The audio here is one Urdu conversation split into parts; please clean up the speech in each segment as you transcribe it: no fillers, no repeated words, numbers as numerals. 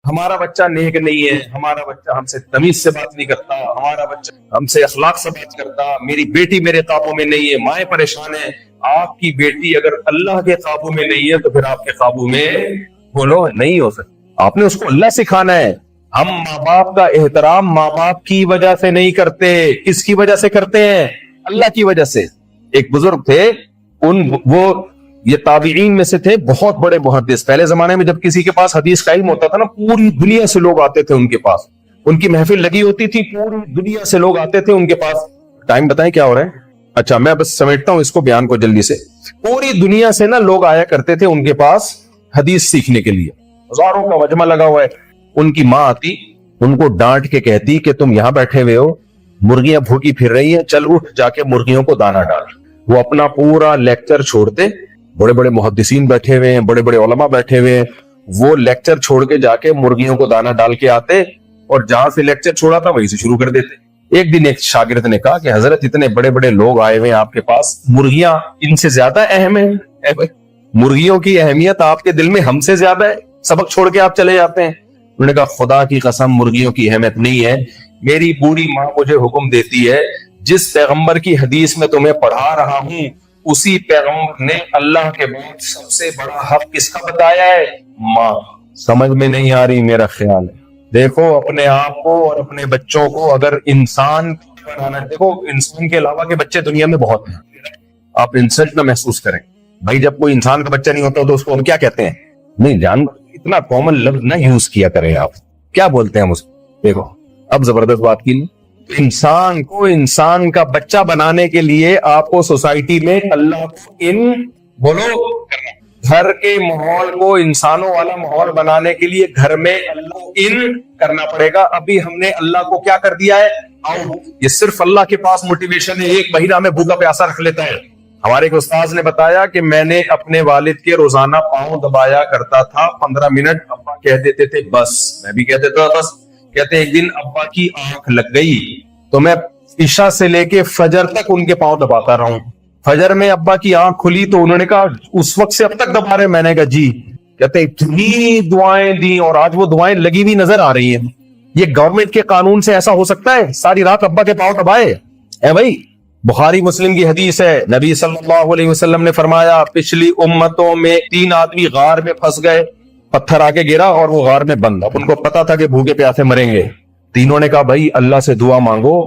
ہمارا بچہ نیک نہیں ہے، ہمارا بچہ ہم سے تمیز سے بات نہیں کرتا، ہمارا بچہ ہم سے اخلاق سے بات کرتا، میری بیٹی میرے قابو میں نہیں ہے، مائیں پریشان ہیں۔ آپ کی بیٹی اگر اللہ کے قابو میں نہیں ہے تو پھر آپ کے قابو میں بولو نہیں ہو سکتا۔ آپ نے اس کو اللہ سکھانا ہے۔ ہم ماں باپ کا احترام ماں باپ کی وجہ سے نہیں کرتے، کس کی وجہ سے کرتے ہیں؟ اللہ کی وجہ سے۔ ایک بزرگ تھے، وہ یہ تابعین میں سے تھے، بہت بڑے محدث۔ پہلے زمانے میں جب کسی کے پاس حدیث کا علم ہوتا تھا نا، پوری دنیا سے لوگ آتے تھے ان کے پاس، ان کی محفل لگی ہوتی تھی، پوری دنیا سے لوگ آتے تھے ان کے پاس۔ ٹائم بتائیں کیا ہو رہا ہے؟ اچھا میں بس سمیٹتا ہوں اس کو، بیان کو جلدی سے۔ پوری دنیا سے نا لوگ آیا کرتے تھے ان کے پاس حدیث سیکھنے کے لیے، ہزاروں کا مجمع لگا ہوا ہے۔ ان کی ماں آتی، ان کو ڈانٹ کے کہتی کہ تم یہاں بیٹھے ہوئے ہو، مرغیاں بھوکی پھر رہی ہیں، چل اٹھ جا کے مرغیوں کو دانا ڈال۔ وہ اپنا پورا لیکچر چھوڑتے، بڑے بڑے محدثین بیٹھے ہوئے ہیں، بڑے بڑے علماء بیٹھے ہوئے ہیں، وہ لیکچر چھوڑ کے جا کے مرغیوں کو دانا ڈال کے آتے، اور جہاں سے لیکچر چھوڑا تھا وہیں سے شروع کر دیتے۔ ایک دن ایک شاگرد نے کہا کہ حضرت اتنے بڑے بڑے لوگ آئے ہوئے ہیں آپ کے پاس، مرغیاں ان سے زیادہ اہم ہیں؟ مرغیوں کی اہمیت آپ کے دل میں ہم سے زیادہ ہے، سبق چھوڑ کے آپ چلے جاتے ہیں۔ انہوں نے کہا خدا کی قسم مرغیوں کی اہمیت نہیں ہے، میری بوڑھی ماں مجھے حکم دیتی ہے جس پیغمبر کی حدیث میں تمہیں پڑھا رہا ہوں اسی پیغمبر نے اللہ کے بعد سب سے بڑا حق کس کا بتایا ہے؟ ماں۔ سمجھ میں نہیں آ رہی؟ میرا خیال ہے دیکھو اپنے آپ کو اور اپنے بچوں کو اگر انسان بنانا، دیکھو انسان کے علاوہ کے بچے دنیا میں بہت ہیں، آپ انسلٹ نہ محسوس کریں بھائی، جب کوئی انسان کا بچہ نہیں ہوتا تو اس کو ہم کیا کہتے ہیں؟ نہیں جانور، اتنا کامن لفظ نہ یوز کیا کریں آپ، کیا بولتے ہیں ہم اس کو؟ دیکھو اب زبردست بات کی، انسان کو انسان کا بچہ بنانے کے لیے آپ کو سوسائٹی میں اللہ کو بولو گھر کے ماحول کو انسانوں والا ماحول بنانے کے لیے گھر میں اللہ کرنا پڑے گا۔ ابھی ہم نے اللہ کو کیا کر دیا ہے؟ یہ صرف اللہ کے پاس موٹیویشن ہے، ایک مہینہ میں بھوکا پیاسا رکھ لیتا ہے۔ ہمارے ایک استاذ نے بتایا کہ میں نے اپنے والد کے روزانہ پاؤں دبایا کرتا تھا 15 منٹ، ابا کہہ دیتے تھے بس، میں بھی کہہ دیتا تھا بس۔ کہتے ایک دن ابا کی آنکھ لگ گئی تو میں عشاء سے لے کے فجر تک ان کے پاؤں دباتا رہا ہوں۔ فجر میں ابا کی آنکھ کھلی تو انہوں نے کہا اس وقت سے اب تک دبا رہے؟ میں نے کہا جی۔ کہتے اتنی دعائیں دی اور آج وہ دعائیں لگی ہوئی نظر آ رہی ہیں۔ یہ گورنمنٹ کے قانون سے ایسا ہو سکتا ہے ساری رات ابا کے پاؤں دبائے؟ اے بھائی، بخاری مسلم کی حدیث ہے، نبی صلی اللہ علیہ وسلم نے فرمایا پچھلی امتوں میں 3 آدمی غار میں پھنس گئے، پتھر آ کے گرا اور وہ غار میں بند، اب ان کو پتا تھا کہ بھوکے پیاسے مریں گے۔ تینوں نے کہا بھائی اللہ سے دعا مانگو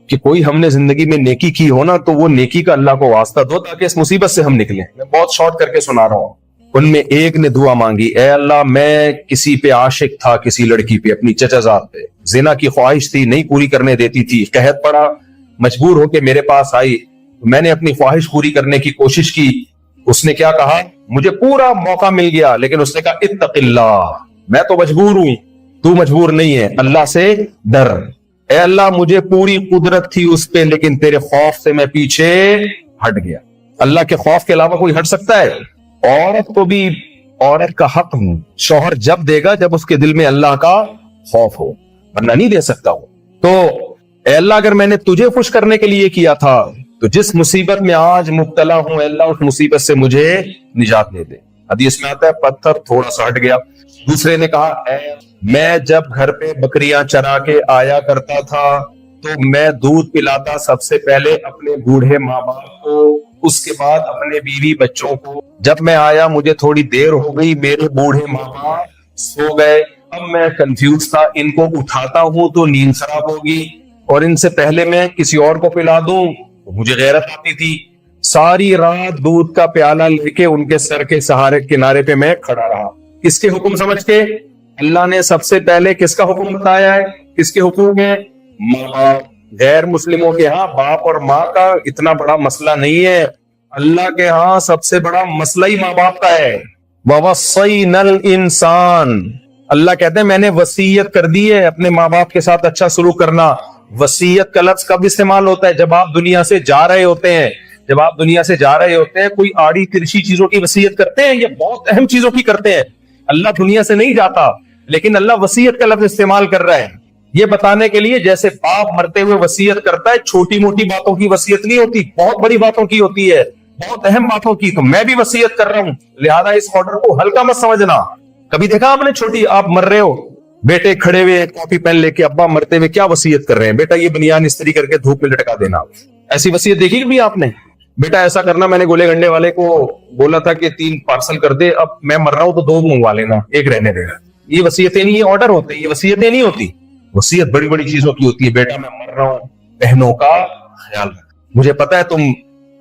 کہ کوئی ہم نے زندگی میں نیکی کی ہو نا تو وہ نیکی کا اللہ کو واسطہ دو تاکہ اس مصیبت سے ہم نکلیں۔ میں بہت شارٹ کر کے سنا رہا ہوں۔ ان میں ایک نے دعا مانگی، اے اللہ میں کسی پہ عاشق تھا، کسی لڑکی پہ، اپنی چچا زاد پہ، زنا کی خواہش تھی، نہیں پوری کرنے دیتی تھی، قحط پڑا، مجبور ہو کے میرے پاس آئی، میں نے اپنی خواہش پوری کرنے کی کوشش کی۔ اس نے کیا کہا؟ مجھے پورا موقع مل گیا، لیکن اس نے کہا اتق اللہ، میں تو مجبور ہوں، تو مجبور نہیں ہے، اللہ سے ڈر۔ اے اللہ مجھے پوری قدرت تھی اس پہ لیکن تیرے خوف سے میں پیچھے ہٹ گیا۔ اللہ کے خوف کے علاوہ کوئی ہٹ سکتا ہے؟ عورت کو بھی عورت کا حق شوہر جب دے گا جب اس کے دل میں اللہ کا خوف ہو، ورنہ نہیں دے سکتا ہو۔ تو اے اللہ اگر میں نے تجھے خوش کرنے کے لیے کیا تھا تو جس مصیبت میں آج مبتلا ہوں اے اللہ اس مصیبت سے مجھے نجات دے دے۔ حدیث میں آتا ہے پتھر تھوڑا سا ہٹ گیا۔ دوسرے نے کہا اے میں جب گھر پہ بکریاں چرا کے آیا کرتا تھا تو میں دودھ پلاتا سب سے پہلے اپنے بوڑھے ماں باپ کو، اس کے بعد اپنے بیوی بچوں کو۔ جب میں آیا مجھے تھوڑی دیر ہو گئی، میرے بوڑھے ماں باپ سو گئے، اب میں کنفیوز تھا، ان کو اٹھاتا ہوں تو نیند خراب ہوگی اور ان سے پہلے میں کسی اور کو پلا دوں مجھے غیرت آتی تھی۔ ساری رات دودھ کا پیالہ لے کے ان کے سر کے سہارے کنارے پہ میں کھڑا رہا۔ کس کے حکم سمجھ کے؟ اللہ نے سب سے پہلے کس کا حکم بتایا ہے؟ کس کے حکم ہے؟ ماں باپ۔ غیر مسلموں کے ہاں باپ اور ماں کا اتنا بڑا مسئلہ نہیں ہے، اللہ کے ہاں سب سے بڑا مسئلہ ہی ماں باپ کا ہے۔ وَوَصَّيْنَا الْإِنسَانَ، اللہ کہتے ہیں میں نے وصیت کر دی ہے اپنے ماں باپ کے ساتھ اچھا سلوک کرنا۔ وصیت کا لفظ کب استعمال ہوتا ہے؟ جب آپ دنیا سے جا رہے ہوتے ہیں۔ جب آپ دنیا سے جا رہے ہوتے ہیں کوئی آڑی ترچھی چیزوں کی وصیت کرتے ہیں، یہ بہت اہم چیزوں کی کرتے ہیں۔ اللہ دنیا سے نہیں جاتا لیکن اللہ وصیت کا لفظ استعمال کر رہا ہے یہ بتانے کے لیے جیسے باپ مرتے ہوئے وصیت کرتا ہے، چھوٹی موٹی باتوں کی وصیت نہیں ہوتی، بہت بڑی باتوں کی ہوتی ہے، بہت اہم باتوں کی۔ تو میں بھی وصیت کر رہا ہوں، لہذا اس آرڈر کو ہلکا مت سمجھنا۔ کبھی دیکھا آپ نے چھوٹی، آپ مر رہے ہو بیٹے کھڑے ہوئے کاپی پین لے کے ابا مرتے ہوئے کیا وصیت کر رہے ہیں, بیٹا یہ بنیان استری کر کے دھوپ میں لٹکا دینا. ایسی وصیت دیکھی بھی آپ نے؟ بیٹا ایسا کرنا, میں نے گولے گنڈے والے کو بولا تھا کہ 3 پارسل کر دے, اب میں مر رہا ہوں تو 2 منگوا لینا, 1 رہنے دے گا. یہ وصیتیں نہیں, یہ آرڈر ہوتے ہیں, یہ وصیتیں نہیں ہوتی. وصیت بڑی بڑی چیزوں کی ہوتی ہے. بیٹا میں مر رہا ہوں, بہنوں کا خیال رکھ, مجھے پتا ہے تم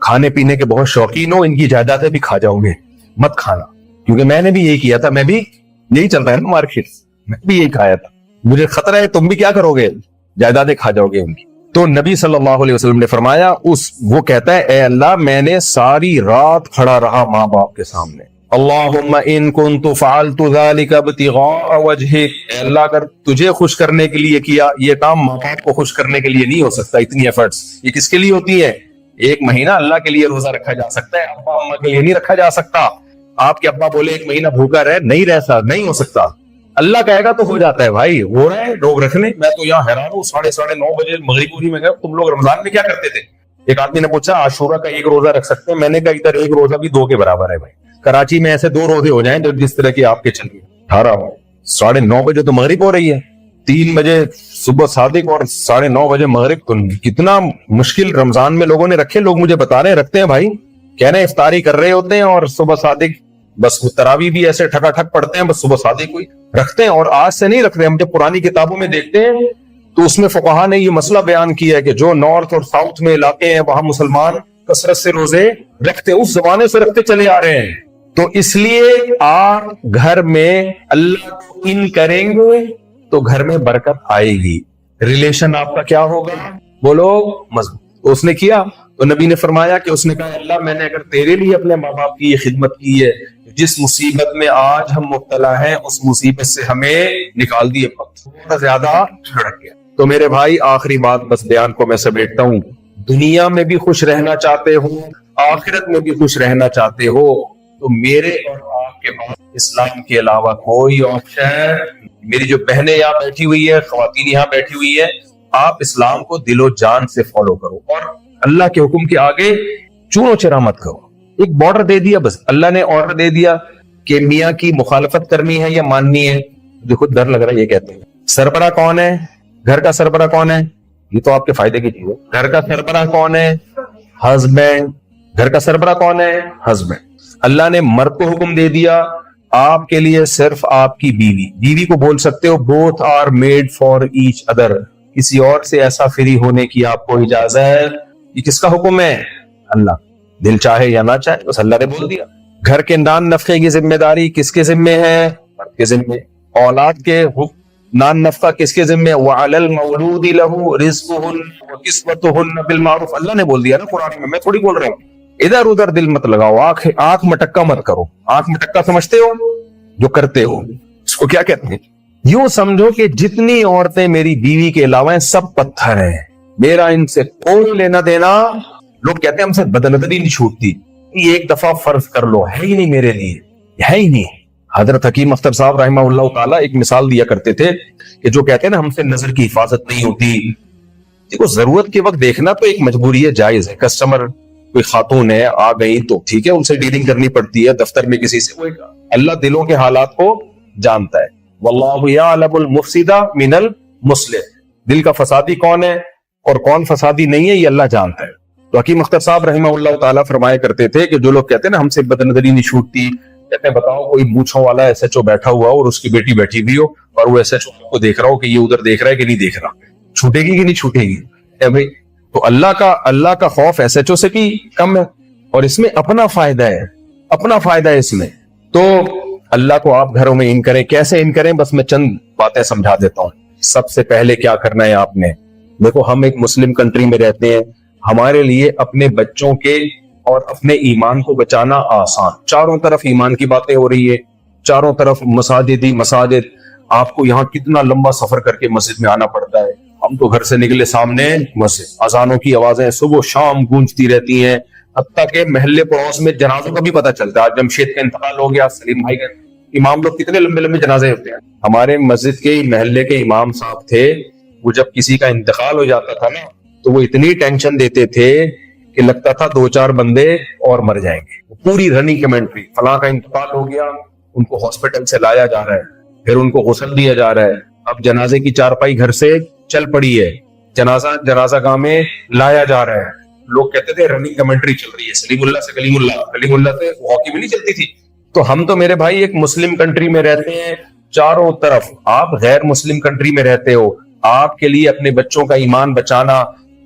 کھانے پینے کے بہت شوقین ہو, ان کی جائیدادیں بھی کھا جاؤ گے, مت کھانا. کیونکہ میں نے بھی یہی کیا تھا, میں بھی یہی چلتا ہے نا مارکیٹ, میں بھی یہی کھایا تھا. مجھے خطرہ ہے تم بھی کیا کرو گے, جائیدادیں کھا جاؤ گے ان کی. تو نبی صلی اللہ علیہ وسلم نے فرمایا, وہ کہتا ہے اے اللہ میں نے ساری رات کھڑا رہا ماں باپ کے سامنے, اللہم ان کنت فعلت ذلک ابتغاء وجہک, اے اللہ اگر تجھے خوش کرنے کے لیے کیا, یہ کام ماں باپ کو خوش کرنے کے لیے نہیں ہو سکتا, اتنی ایفرٹس یہ کس کے لیے ہوتی ہے؟ 1 مہینہ اللہ کے لیے روزہ رکھا جا سکتا ہے, ابا اما کے لیے نہیں رکھا جا سکتا. آپ کے ابا بولے 1 مہینہ بھوکا رہے, نہیں ہو سکتا. اللہ کہے گا تو ہو جاتا ہے بھائی, ہو رہا ہے لوگ رکھنے. میں تو یہاں حیران ہوں, 9:30 بجے مغرب پوری میں گیا, تم لوگ رمضان میں کیا کرتے تھے؟ ایک آدمی نے پوچھا عاشورہ کا 1 روزہ رکھ سکتے ہیں؟ میں نے کہا ادھر 1 روزہ بھی 2 کے برابر ہے بھائی. کراچی میں ایسے 2 روزے ہو جائیں جو جس طرح کے آپ کے چل گئے. 9:30 بجے تو مغرب ہو رہی ہے, 3 بجے صبح صادق اور 9:30 بجے مغرب. تو کتنا مشکل رمضان میں لوگوں نے رکھے, لوگ مجھے بتا رہے ہیں رکھتے ہیں بھائی, کہہ رہے ہیں افطاری کر رہے ہوتے ہیں اور صبح صادق, بس تراویح بھی ایسے ٹھکا ٹھک پڑھتے ہیں, بس صبح صادق کوئی رکھتے ہیں. اور آج سے نہیں رکھتے, ہم جب پرانی کتابوں میں دیکھتے ہیں تو اس میں فقہا نے یہ مسئلہ بیان کیا ہے کہ جو نارتھ اور ساؤتھ میں علاقے ہیں وہاں مسلمان کثرت سے روزے رکھتے, اس زمانے سے رکھتے چلے آ رہے ہیں. تو اس لیے آپ گھر میں اللہ کو ان کریں گے تو گھر میں برکت آئے گی, ریلیشن آپ کا کیا ہوگا, بولو مضبوط. اس نے کیا تو نبی نے فرمایا کہ اس نے کہا اللہ میں نے اگر تیرے لیے اپنے ماں باپ کی یہ خدمت کی ہے, جس مصیبت میں آج ہم مبتلا ہیں اس مصیبت سے ہمیں نکال دیے, بہت زیادہ چھڑک گیا. تو میرے بھائی آخری بات بس بیان کو میں سمیٹتا ہوں, دنیا میں بھی خوش رہنا چاہتے ہو, آخرت میں بھی خوش رہنا چاہتے ہو, تو میرے اور آپ کے پاس اسلام کے علاوہ کوئی آپشن. میری جو بہنیں یہاں بیٹھی ہوئی ہے, خواتین یہاں بیٹھی ہوئی ہے, آپ اسلام کو دل و جان سے فالو کرو اور اللہ کے حکم کے آگے چونو چرا مت کرو. ایک بارڈر دے دیا, بس اللہ نے آرڈر دے دیا کہ میاں کی مخالفت کرنی ہے یا ماننی ہے. دیکھو ڈر لگ رہا ہے, یہ کہتے ہیں سربراہ کون ہے, گھر کا سربراہ کون ہے, یہ تو آپ کے فائدے کی چیز ہے. گھر کا سربراہ کون ہے, ہسبینڈ. گھر کا سربراہ کون ہے, ہسبینڈ. اللہ نے مرد کو حکم دے دیا آپ کے لیے صرف آپ کی بیوی. بیوی کو بول سکتے ہو both are made for each other, کسی اور سے ایسا فری ہونے کی آپ کو اجازت. یہ کس کا حکم ہے, اللہ. دل چاہے یا نہ چاہے, بس اللہ نے بول دیا. گھر کے نان نفقے کی ذمہ داری کس کے ذمہ ہے, مرد کے ذمہ. اولاد کے نان نفقہ کس کے ذمہ, وعلی المولود له رزقهن وکسوتهن بالمعروف. اللہ نے بول دیا نا قرآن میں تھوڑی بول رہا ہوں. ادھر ادھر دل مت لگاؤ, آنکھ مٹکا مت کرو. آنکھ مٹکا سمجھتے ہو جو کرتے ہو, اس کو کیا کہتے ہیں؟ یوں سمجھو کہ جتنی عورتیں میری بیوی کے علاوہ ہیں سب پتھر ہیں, میرا ان سے کوئی لینا دینا. لوگ کہتے ہیں ہم سے بدنظری نہیں چھوٹتی, یہ ایک دفعہ فرض کر لو, ہے ہی نہیں میرے لیے, ہے ہی نہیں. حضرت حکیم اختر صاحب رحمہ اللہ تعالیٰ ایک مثال دیا کرتے تھے کہ جو کہتے ہیں نا ہم سے نظر کی حفاظت نہیں ہوتی. دیکھو ضرورت کے وقت دیکھنا تو ایک مجبوری ہے, جائز ہے. کسٹمر کوئی خاتون ہے آ گئی تو ٹھیک ہے, ان سے ڈیلنگ کرنی پڑتی ہے دفتر میں کسی سے. اللہ دلوں کے حالات کو جانتا ہے. واللہ یعلم المفسد من المصلح, دل کا فسادی کون ہے اور کون فسادی نہیں ہے یہ اللہ جانتا ہے. تو حکیم اختر صاحب رحمہ اللہ تعالیٰ فرمایا کرتے تھے کہ جو لوگ کہتے ہیں نا ہم سے بدنظری نہیں چھوٹتی, کہتے ہیں بتاؤ کوئی مونچھوں والا ایس ایچ او بیٹھا ہوا اور اس کی بیٹی بیٹھی ہوئی ہو اور وہ ایس ایچ او کو دیکھ رہا ہو کہ یہ ادھر دیکھ رہا ہے کہ نہیں دیکھ رہا, چھوٹے گی کہ نہیں چھوٹے گی بھائی؟ تو اللہ کا خوف ایس ایچ او سے بھی کم ہے, اور اس میں اپنا فائدہ ہے اس میں. تو اللہ کو آپ گھروں میں ان کریں. کیسے ان کریں, بس میں چند باتیں سمجھا دیتا ہوں. سب سے پہلے کیا کرنا ہے آپ نے, دیکھو ہم ایک مسلم کنٹری میں رہتے ہیں, ہمارے لیے اپنے بچوں کے اور اپنے ایمان کو بچانا آسان. چاروں طرف ایمان کی باتیں ہو رہی ہے, چاروں طرف مساجد. آپ کو یہاں کتنا لمبا سفر کر کے مسجد میں آنا پڑتا ہے. ہم تو گھر سے نکلے سامنے مسجد, اذانوں کی آوازیں صبح شام گونجتی رہتی ہیں, حتیٰ کہ محلے پڑوس میں جنازوں کا بھی پتہ چلتا ہے. جمشید کا انتقال ہو گیا, سلیم بھائی کا, امام لوگ کتنے لمبے لمبے جنازے ہوتے ہیں. ہمارے مسجد کے محلے کے امام صاحب تھے, وہ جب کسی کا انتقال ہو جاتا تھا نا تو وہ اتنی ٹینشن دیتے تھے کہ لگتا تھا 2-4 بندے اور مر جائیں گے. پوری رننگ کمنٹری, فلاں کا انتقال ہو گیا, ان کو ہاسپٹل سے لایا جا رہا پھر ان کو غسل دیا جا رہا ہے. اب جنازے کی چارپائی گھر سے چل پڑی ہے, جنازہ گاہ میں لایا جا رہا ہے. لوگ کہتے تھے رننگ کمنٹری چل رہی ہے, سلیم اللہ سے کلیم اللہ, کلیم اللہ سے ہاکی میں نہیں چلتی تھی. تو ہم تو میرے بھائی ایک مسلم کنٹری میں رہتے ہیں, چاروں طرف آپ غیر مسلم کنٹری میں رہتے ہو. آپ کے لیے اپنے بچوں کا ایمان بچانا,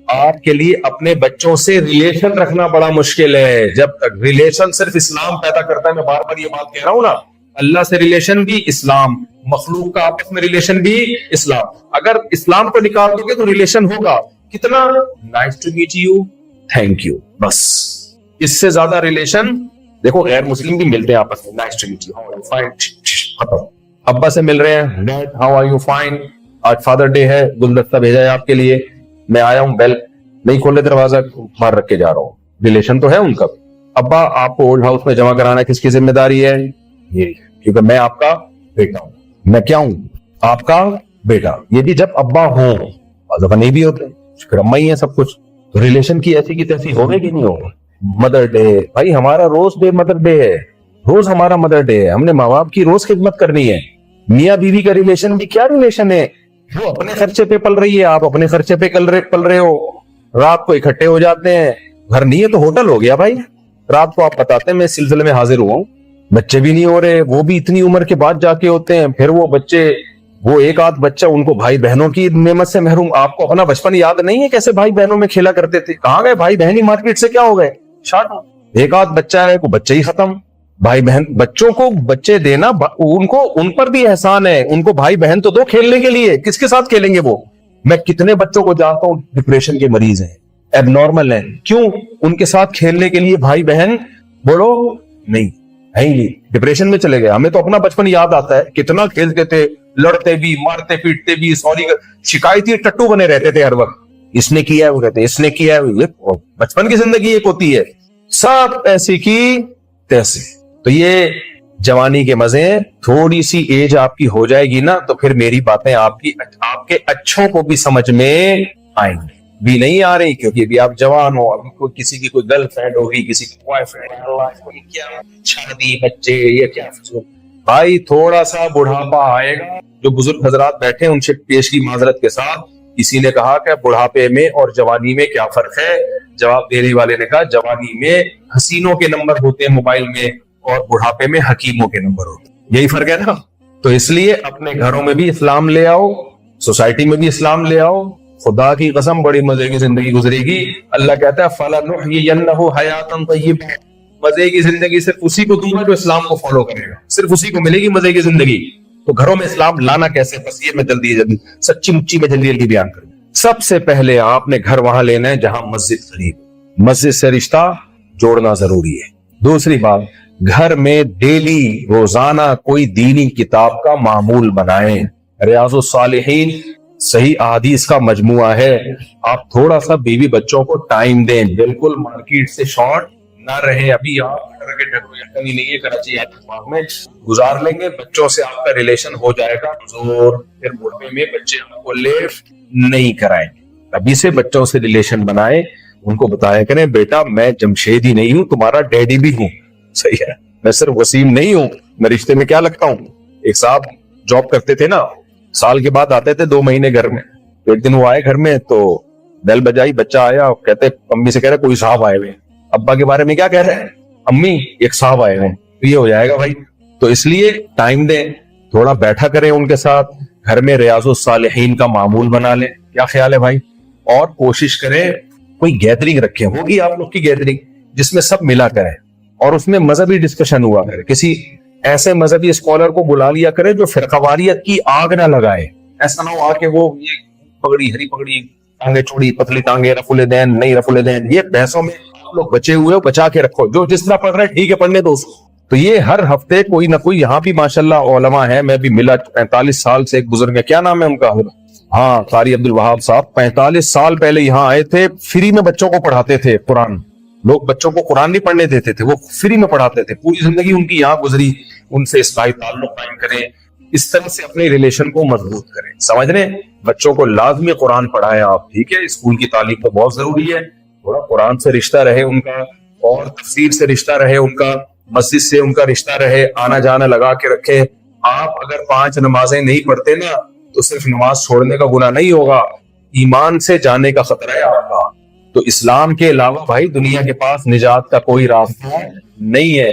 آپ کے لیے اپنے بچوں سے ریلیشن رکھنا بڑا مشکل ہے. جب ریلیشن صرف اسلام پیدا کرتا ہے, میں بار بار یہ بات کہہ رہا ہوں نا, اللہ سے ریلیشن بھی اسلام, مخلوق کا آپس میں ریلیشن بھی اسلام. اگر اسلام کو نکال دو گے تو ریلیشن ہوگا کتنا, nice to meet you, thank you, بس. اس سے زیادہ ریلیشن دیکھو غیر مسلم بھی ملتے ہیں آپس میں, nice to meet you, how are you, fine, ختم. ابا سے مل رہے ہیں, dad how are you, fine, آج فادر ڈے ہے, گلدستہ بھیجا ہے آپ کے لیے, میں آیا ہوں, بیل نہیں کھولے دروازہ, باہر رکھ کے جا رہا ہوں. ریلیشن تو ہے ان کا. ابا آپ کو اولڈ ہاؤس میں جمع کرانا کس کی ذمہ داری ہے, یہ, کیونکہ میں آپ کا بیٹا ہوں. میں کیا ہوں, آپ کا بیٹا. یہ بھی جب ابا ہوں, بعض دفعہ نہیں بھی ہوتے, پھر اما ہی ہے سب کچھ. تو ریلیشن کی ایسی کی تیسی ہوگی کہ نہیں ہوگی. مدر ڈے, بھائی ہمارا روز ڈے مدر ڈے ہے, روز ہمارا مدر ڈے ہے. ہم نے ماں باپ کی روز خدمت کرنی ہے. میاں بیوی کا ریلیشن بھی کیا ریلیشن ہے, وہ اپنے خرچے پہ پل رہی ہے, آپ اپنے خرچے پہ پل رہے ہو. رات کو اکٹھے ہو جاتے ہیں, گھر نہیں ہے تو ہوٹل ہو گیا بھائی. رات کو آپ بتاتے ہیں میں اس سلسلے میں حاضر ہوا ہوں, بچے بھی نہیں ہو رہے, وہ بھی اتنی عمر کے بعد جا کے ہوتے ہیں. پھر وہ بچے, وہ ایک آدھ بچہ, ان کو بھائی بہنوں کی نعمت سے محروم. آپ کو اپنا بچپن یاد نہیں ہے کیسے بھائی بہنوں میں کھیلا کرتے تھے؟ کہاں گئے بھائی بہن ہی, مارکیٹ سے کیا ہو گئے, شارٹ. ایک آدھ بچہ ہے, وہ بچے ہی ختم. بھائی بہن, بچوں کو بچے دینا ان پر بھی احسان ہے. ان کو بھائی بہن تو دو کھیلنے کے لیے, کس کے ساتھ کھیلیں گے وہ؟ میں کتنے بچوں کو جانتا ہوں ڈپریشن کے مریض ہیں, ایب نارمل ہیں. کیوں؟ ان کے ساتھ کھیلنے کے لیے بھائی بہن بولو نہیں ہے ہی نہیں, ڈپریشن میں چلے گئے. ہمیں تو اپنا بچپن یاد آتا ہے, کتنا کھیلتے تھے, لڑتے بھی, مارتے پیٹتے بھی, سوری شکایتی ٹٹو بنے رہتے تھے ہر وقت. اس نے کیا ہے, وہ کہتے اس نے کیا ہے. یہ بچپن کی زندگی ایک ہوتی ہے, سب ایسی کی تیسے. تو یہ جوانی کے مزے ہیں. تھوڑی سی ایج آپ کی ہو جائے گی نا, تو پھر میری باتیں آپ کے اچھوں کو بھی سمجھ میں آئیں گی. بھی نہیں آ رہی کیونکہ ابھی آپ جوان ہو, ابھی کوئی کسی کی کوئی گرل فرینڈ ہوگی, کسی کی بوائے فرینڈ, کیا شادی بچے, یہ کیا. بھائی تھوڑا سا بڑھاپا آئے گا. جو بزرگ حضرات بیٹھے ان سے پیش کی معذرت کے ساتھ, کسی نے کہا کہ بڑھاپے میں اور جوانی میں کیا فرق ہے؟ جواب دینے والے نے کہا جوانی میں حسینوں کے نمبر ہوتے ہیں موبائل میں, اور بڑھاپے میں حکیموں کے نمبر ہوتے ہیں. یہی فرق ہے نا. تو اس لیے اپنے گھروں میں بھی اسلام لے آؤ, سوسائٹی میں بھی اسلام لے آؤ. خدا کی قسم بڑی مزے کی زندگی گزرے گی. اللہ کہتا ہے فَلَنُحْيِيَنَّهُ حَيَاةً طَيِّبَةً, مزے کی زندگی صرف اسی کو دوں گا جو اسلام کو فالو کرے گا, صرف اسی کو ملے گی مزے کی زندگی. تو گھروں میں اسلام لانا کیسے, بس یہ میں جلدی سچی مچی میں جلدی بیان کروں. سب سے پہلے آپ نے گھر وہاں لینا ہے جہاں مسجد قریب, مسجد سے رشتہ جوڑنا ضروری ہے. دوسری بات, گھر میں ڈیلی روزانہ کوئی دینی کتاب کا معمول بنائیں. ریاض الصالحین صحیح احادیث کا مجموعہ ہے. آپ تھوڑا سا بیوی بچوں کو ٹائم دیں, بالکل مارکیٹ سے شارٹ نہ رہے. ابھی آپ نہیں ہے کراچی میں گزار لیں گے, بچوں سے آپ کا ریلیشن ہو جائے گا زور, پھر بڑھپے میں بچے آپ کو لیفٹ نہیں کرائیں گے. ابھی سے بچوں سے ریلیشن بنائے, ان کو بتایا کریں بیٹا میں جمشید ہی نہیں ہوں, تمہارا ڈیڈی بھی ہوں. صحیح ہے, میں صرف وسیم نہیں ہوں, میں رشتے میں کیا لگتا ہوں. ایک صاحب جاب کرتے تھے نا, سال کے بعد آتے تھے 2 مہینے گھر میں. ایک دن وہ آئے گھر میں تو بیل بجائی, بچہ آیا, کہتے امی سے کہہ رہے کوئی صاحب آئے ہوئے. ابا کے بارے میں کیا کہہ رہے ہیں, امی ایک صاحب آئے ہوئے. تو یہ ہو جائے گا بھائی. تو اس لیے ٹائم دیں, تھوڑا بیٹھا کریں ان کے ساتھ, گھر میں ریاض الصالحین کا معمول بنا لیں. کیا خیال ہے بھائی؟ اور کوشش کریں کوئی گیدرنگ رکھیں, ہوگی آپ لوگ کی گیدرنگ جس میں سب ملا کریں, اور اس میں مذہبی ڈسکشن ہوا کرے. کسی ایسے مذہبی اسکالر کو بلا لیا کرے جو فرقواریت کی آگ نہ لگائے. ایسا نہ ہو آ کے وہ یہ پگڑی ہری پگڑی, ٹانگیں چوڑی پتلی ٹانگیں, رفع الدین نہیں رفع الدین, یہ بحثوں میں آپ لوگ بچے ہوئے ہو, بچا کے رکھو. جو جس طرح پڑھ رہے ہیں ٹھیک ہے, پڑھنے دو اس کو. تو یہ ہر ہفتے کوئی نہ کوئی, یہاں بھی ماشاءاللہ علماء ہیں, میں بھی ملا 45 سال سے. ایک بزرگ ہے, کیا نام ہے ان کا, ہاں قاری عبد الوہاب صاحب, 45 سال پہلے یہاں آئے تھے, فری میں بچوں کو پڑھاتے تھے قرآن. لوگ بچوں کو قرآن نہیں پڑھنے دیتے تھے, وہ فری میں پڑھاتے تھے. پوری زندگی ان کی یہاں گزری. ان سے اصلاحی تعلق قائم کریں, اس طرح سے اپنے ریلیشن کو مضبوط کریں. سمجھ رہے ہیں؟ بچوں کو لازمی قرآن پڑھائیں آپ, ٹھیک ہے. اسکول کی تعلیم تو بہت ضروری ہے, تھوڑا قرآن سے رشتہ رہے ان کا, اور تفسیر سے رشتہ رہے ان کا, مسجد سے ان کا رشتہ رہے, آنا جانا لگا کے رکھے. آپ اگر 5 نمازیں نہیں پڑھتے نا تو صرف نماز چھوڑنے کا گناہ نہیں ہوگا، ایمان سے جانے کا خطرہ ہے آپ کا۔ تو اسلام کے علاوہ بھائی دنیا کے پاس نجات کا کوئی راستہ نہیں ہے۔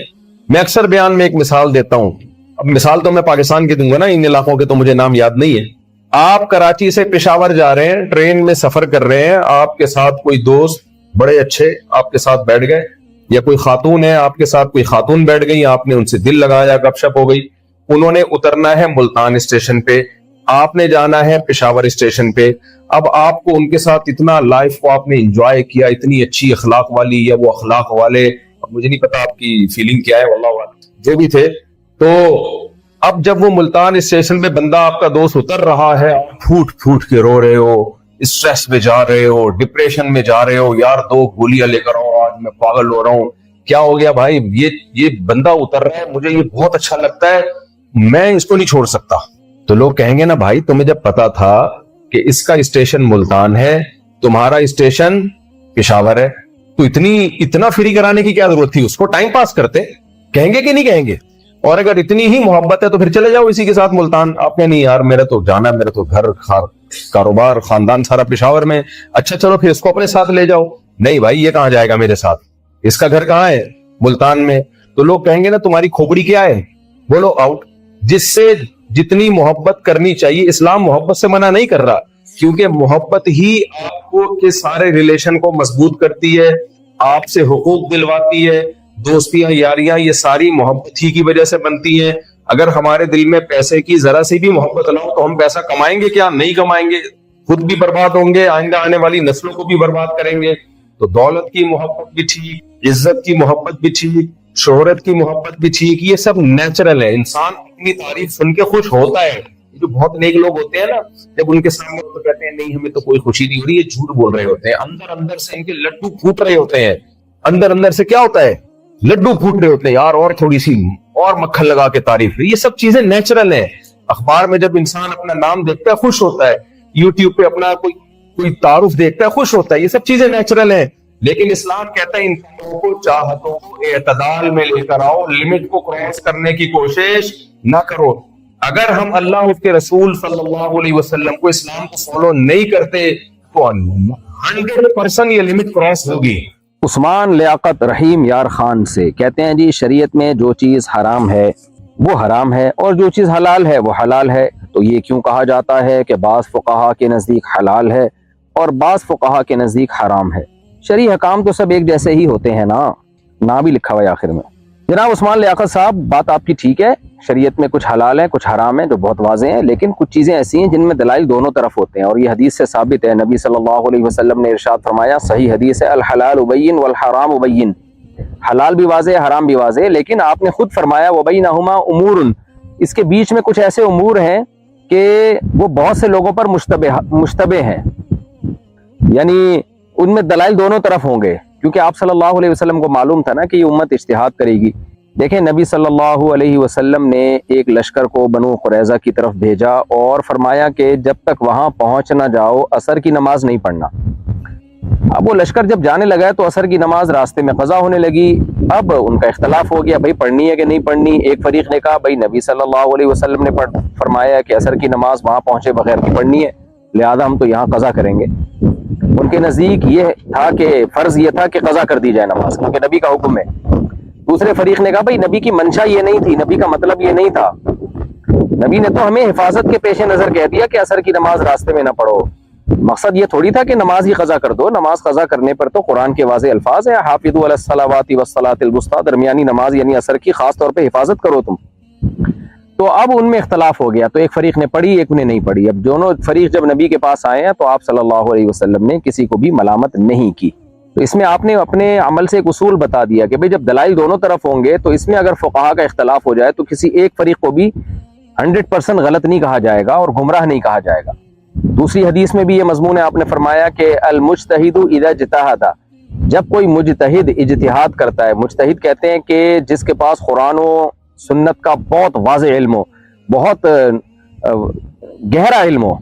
میں اکثر بیان میں ایک مثال دیتا ہوں، اب مثال تو میں پاکستان کی دوں گا نا، ان علاقوں کے تو مجھے نام یاد نہیں ہے۔ آپ کراچی سے پشاور جا رہے ہیں، ٹرین میں سفر کر رہے ہیں، آپ کے ساتھ کوئی دوست بڑے اچھے آپ کے ساتھ بیٹھ گئے، یا کوئی خاتون ہے آپ کے ساتھ، کوئی خاتون بیٹھ گئی، آپ نے ان سے دل لگایا، گپ شپ ہو گئی۔ انہوں نے اترنا ہے ملتان اسٹیشن پہ، آپ نے جانا ہے پشاور اسٹیشن پہ۔ اب آپ کو ان کے ساتھ اتنا لائف کو آپ نے انجوائے کیا، اتنی اچھی اخلاق والی یا وہ اخلاق والے، اب مجھے نہیں پتا آپ کی فیلنگ کیا ہے، واللہ اعلم، جو بھی تھے۔ تو اب جب وہ ملتان اسٹیشن پہ بندہ آپ کا دوست اتر رہا ہے، آپ پھوٹ پھوٹ کے رو رہے ہو، اسٹریس میں جا رہے ہو، ڈپریشن میں جا رہے ہو، یار 2 گولیاں لے کر آؤ، آج میں پاگل ہو رہا ہوں، کیا ہو گیا بھائی، یہ بندہ اتر رہا ہے، مجھے یہ بہت اچھا لگتا ہے، میں اس کو نہیں چھوڑ سکتا۔ تو لوگ کہیں گے نا بھائی تمہیں جب پتا تھا کہ اس کا اسٹیشن ملتان ہے، تمہارا اسٹیشن پشاور ہے، تو اتنا فری کرانے کی کیا ضرورت تھی، اس کو ٹائم پاس کرتے، کہیں گے کہ نہیں کہیں گے؟ اور اگر اتنی ہی محبت ہے تو پھر چلے جاؤ اسی کے ساتھ ملتان۔ آپ نے نہیں یار میرا تو جانا ہے، میرا تو گھر کاروبار خاندان سارا پشاور میں، اچھا چلو پھر اس کو اپنے ساتھ لے جاؤ۔ نہیں بھائی یہ کہاں جائے گا میرے ساتھ، اس کا گھر کہاں ہے، ملتان میں۔ تو لوگ کہیں گے نا تمہاری کھوپڑی کیا ہے، بولو آؤٹ۔ جس سے جتنی محبت کرنی چاہیے، اسلام محبت سے منع نہیں کر رہا، کیونکہ محبت ہی آپ کو کے سارے ریلیشن کو مضبوط کرتی ہے، آپ سے حقوق دلواتی ہے، دوستیاں یاریاں یہ ساری محبت ہی کی وجہ سے بنتی ہیں۔ اگر ہمارے دل میں پیسے کی ذرا سی بھی محبت نہ ہو تو ہم پیسہ کمائیں گے کیا، نہیں کمائیں گے، خود بھی برباد ہوں گے، آئندہ آنے والی نسلوں کو بھی برباد کریں گے۔ تو دولت کی محبت بھی ٹھیک، عزت کی محبت بھی ٹھیک، شہرت کی محبت بھی ٹھیک، یہ سب نیچرل ہے، انسان اپنی تعریف سن کے خوش ہوتا ہے۔ جو بہت نیک لوگ ہوتے ہیں نا، جب ان کے سامنے تو کہتے ہیں نہیں ہمیں تو کوئی خوشی نہیں ہو رہی، یہ جھوٹ بول رہے ہوتے ہیں، اندر اندر سے ان کے لڈو پھوٹ رہے ہوتے ہیں، اندر اندر سے کیا ہوتا ہے، لڈو پھوٹ رہے ہوتے ہیں، یار اور تھوڑی سی اور مکھن لگا کے تعریف۔ یہ سب چیزیں نیچرل ہیں۔ اخبار میں جب انسان اپنا نام دیکھتا ہے خوش ہوتا ہے، یوٹیوب پہ اپنا کوئی تعارف دیکھتا ہے خوش ہوتا ہے، یہ سب چیزیں نیچرل ہیں۔ لیکن اسلام کہتا ہے ان کو چاہتوں کو اعتدال میں لے کر آؤ، لمٹ کو کراس کرنے کی کوشش نہ کرو۔ اگر ہم اللہ اس کے رسول صلی اللہ علیہ وسلم کو، اسلام کو فالو نہیں کرتے تو 100% یہ لمٹ کراس ہوگی۔ عثمان لیاقت رحیم یار خان سے کہتے ہیں جی شریعت میں جو چیز حرام ہے وہ حرام ہے اور جو چیز حلال ہے وہ حلال ہے، تو یہ کیوں کہا جاتا ہے کہ بعض فقہا کے نزدیک حلال ہے اور بعض فقہا کے نزدیک حرام ہے؟ شرعی حکام تو سب ایک جیسے ہی ہوتے ہیں نا بھی لکھا ہوا ہے آخر میں۔ جناب عثمان لیاقت صاحب، بات آپ کی ٹھیک ہے، شریعت میں کچھ حلال ہے کچھ حرام ہے جو بہت واضح ہیں، لیکن کچھ چیزیں ایسی ہیں جن میں دلائل دونوں طرف ہوتے ہیں، اور یہ حدیث سے ثابت ہے۔ نبی صلی اللہ علیہ وسلم نے ارشاد فرمایا، صحیح حدیث ہے، الحلال بین والحرام بین، حلال بھی واضح ہے حرام بھی واضح ہے، لیکن آپ نے خود فرمایا وبینہما امور، اس کے بیچ میں کچھ ایسے امور ہیں کہ وہ بہت سے لوگوں پر مشتبہ ہیں، یعنی ان میں دلائل دونوں طرف ہوں گے، کیونکہ آپ صلی اللہ علیہ وسلم کو معلوم تھا نا کہ یہ امت اجتہاد کرے گی۔ دیکھیں نبی صلی اللہ علیہ وسلم نے ایک لشکر کو بنو قریظہ کی طرف بھیجا اور فرمایا کہ جب تک وہاں پہنچ نہ جاؤ عصر کی نماز نہیں پڑھنا۔ اب وہ لشکر جب جانے لگا تو عصر کی نماز راستے میں قضا ہونے لگی۔ اب ان کا اختلاف ہو گیا، بھائی پڑھنی ہے کہ نہیں پڑھنی۔ ایک فریق نے کہا بھائی نبی صلی اللہ علیہ وسلم نے فرمایا کہ عصر کی نماز وہاں پہنچے بغیر کی پڑھنی ہے، لہذا ہم تو یہاں قضا کریں گے۔ ان کے نزدیک یہ تھا کہ فرض یہ تھا کہ قضا کر دی جائے نماز، کیونکہ نبی کا حکم ہے۔ دوسرے فریق نے کہا بھائی نبی کی منشا یہ نہیں تھی، نبی کا مطلب یہ نہیں تھا، نبی نے تو ہمیں حفاظت کے پیش نظر کہہ دیا کہ عصر کی نماز راستے میں نہ پڑھو، مقصد یہ تھوڑی تھا کہ نماز ہی قضا کر دو۔ نماز قضا کرنے پر تو قرآن کے واضح الفاظ ہیں، حافظوا علی الصلوات والصلاۃ الوسطی، درمیانی نماز یعنی عصر کی خاص طور پہ حفاظت کرو تم۔ تو اب ان میں اختلاف ہو گیا، تو ایک فریق نے پڑھی ایک نے نہیں پڑھی۔ اب دونوں فریق جب نبی کے پاس آئے ہیں تو آپ صلی اللہ علیہ وسلم نے کسی کو بھی ملامت نہیں کی۔ تو اس میں آپ نے اپنے عمل سے ایک اصول بتا دیا کہ بھئی جب دلائل دونوں طرف ہوں گے تو اس میں اگر فقہا کا اختلاف ہو جائے تو کسی ایک فریق کو بھی 100% غلط نہیں کہا جائے گا اور گمراہ نہیں کہا جائے گا۔ دوسری حدیث میں بھی یہ مضمون ہے، آپ نے فرمایا کہ المجتہد اذا اجتہد، جب کوئی مجتہد اجتہاد کرتا ہے، مجتہد کہتے ہیں کہ جس کے پاس قرآن و سنت کا بہت واضح علم ہو، بہت گہرا علم ہو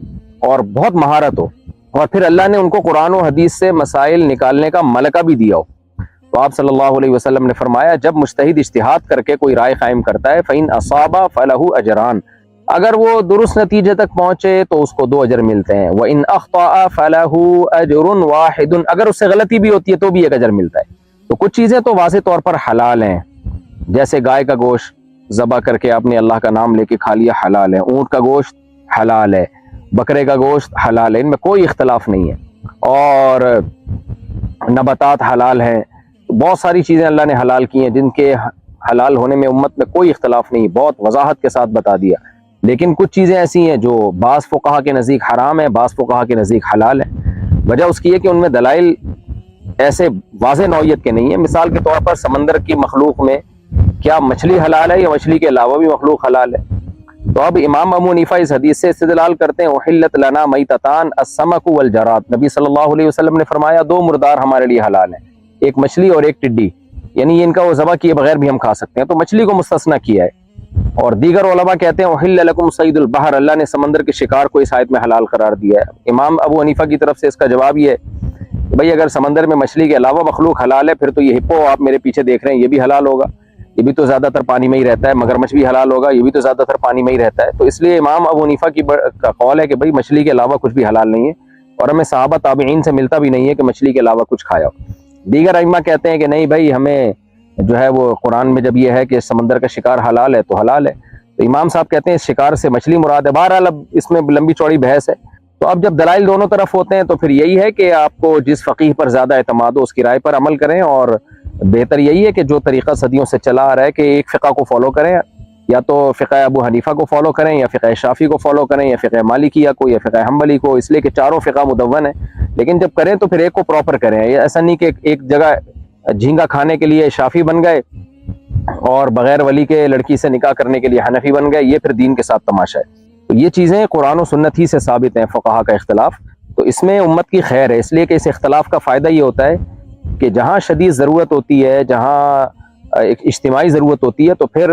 اور بہت مہارت ہو، اور پھر اللہ نے ان کو قرآن و حدیث سے مسائل نکالنے کا ملکہ بھی دیا ہو۔ تو آپ صلی اللہ علیہ وسلم نے فرمایا جب مجتہد اجتہاد کر کے کوئی رائے قائم کرتا ہے فَإِنْ أَصَابَ فَلَهُ أَجْرَانِ، اگر وہ درست نتیجے تک پہنچے تو اس کو 2 اجر ملتے ہیں، وَإِنْ أَخْطَأَ فَلَهُ أَجْرٌ وَاحِدٌ، اگر اس سے غلطی بھی ہوتی ہے تو بھی 1 اجر ملتا ہے۔ تو کچھ چیزیں تو واضح طور پر حلال ہیں، جیسے گائے کا گوشت ذبح کر کے آپ نے اللہ کا نام لے کے کھا لیا، حلال ہے۔ اونٹ کا گوشت حلال ہے، بکرے کا گوشت حلال ہے، ان میں کوئی اختلاف نہیں ہے۔ اور نباتات حلال ہیں، بہت ساری چیزیں اللہ نے حلال کی ہیں جن کے حلال ہونے میں امت میں کوئی اختلاف نہیں، بہت وضاحت کے ساتھ بتا دیا۔ لیکن کچھ چیزیں ایسی ہیں جو بعض فقہا کے نزدیک حرام ہیں، بعض فقہا کے نزدیک حلال ہیں۔ وجہ اس کی ہے کہ ان میں دلائل ایسے واضح نوعیت کے نہیں ہیں۔ مثال کے طور پر سمندر کی مخلوق میں کیا مچھلی حلال ہے یا مچھلی کے علاوہ بھی مخلوق حلال ہے؟ تو اب امام ابو حنیفہ اس حدیث سے استدلال کرتے ہیں احلت لنا میتتان السمک والجراد، نبی صلی اللہ علیہ وسلم نے فرمایا 2 مردار ہمارے لیے حلال ہیں، ایک مچھلی اور ایک ٹڈی، یعنی ان کا وہ ذبح کیے بغیر بھی ہم کھا سکتے ہیں، تو مچھلی کو مستثنیٰ کیا ہے۔ اور دیگر علماء کہتے ہیں احل لکم صید البحر، اللہ نے سمندر کے شکار کو اس آیت میں حلال قرار دیا ہے۔ امام ابو حنیفہ کی طرف سے اس کا جواب یہ ہے کہ بھائی اگر سمندر میں مچھلی کے علاوہ مخلوق حلال ہے پھر تو یہ ہپو آپ میرے پیچھے دیکھ رہے ہیں یہ بھی حلال ہوگا، یہ بھی تو زیادہ تر پانی میں ہی رہتا ہے، مگرمچھ بھی حلال ہوگا، یہ بھی تو زیادہ تر پانی میں ہی رہتا ہے۔ تو اس لیے امام ابو حنیفہ کا قول ہے کہ بھائی مچھلی کے علاوہ کچھ بھی حلال نہیں ہے، اور ہمیں صحابہ تابعین سے ملتا بھی نہیں ہے کہ مچھلی کے علاوہ کچھ کھایا ہو۔ دیگر ائمہ کہتے ہیں کہ نہیں بھائی ہمیں جو ہے وہ قرآن میں جب یہ ہے کہ سمندر کا شکار حلال ہے تو حلال ہے، تو امام صاحب کہتے ہیں اس شکار سے مچھلی مراد ہے۔ بہرحال اب اس میں لمبی چوڑی بحث ہے، تو اب جب دلائل دونوں طرف ہوتے ہیں تو پھر یہی ہے کہ آپ کو جس فقیہ پر زیادہ اعتماد ہو اس کی رائے پر عمل کریں، اور بہتر یہی ہے کہ جو طریقہ صدیوں سے چلا آ رہا ہے کہ ایک فقہ کو فالو کریں، یا تو فقہ ابو حنیفہ کو فالو کریں یا فقہ شافعی کو فالو کریں یا فقہ مالکیہ کو یا فقہ حنبلی کو، اس لیے کہ چاروں فقہ مدون ہیں، لیکن جب کریں تو پھر ایک کو پراپر کریں۔ ایسا نہیں کہ ایک جگہ جھینگا کھانے کے لیے شافعی بن گئے اور بغیر ولی کے لڑکی سے نکاح کرنے کے لیے حنفی بن گئے، یہ پھر دین کے ساتھ تماشا ہے۔ تو یہ چیزیں قرآن و سنت ہی سے ثابت ہیں، فقہا کا اختلاف، تو اس میں امت کی خیر ہے، اس لیے کہ اس اختلاف کا فائدہ یہ ہوتا ہے کہ جہاں شدید ضرورت ہوتی ہے، جہاں ایک اجتماعی ضرورت ہوتی ہے تو پھر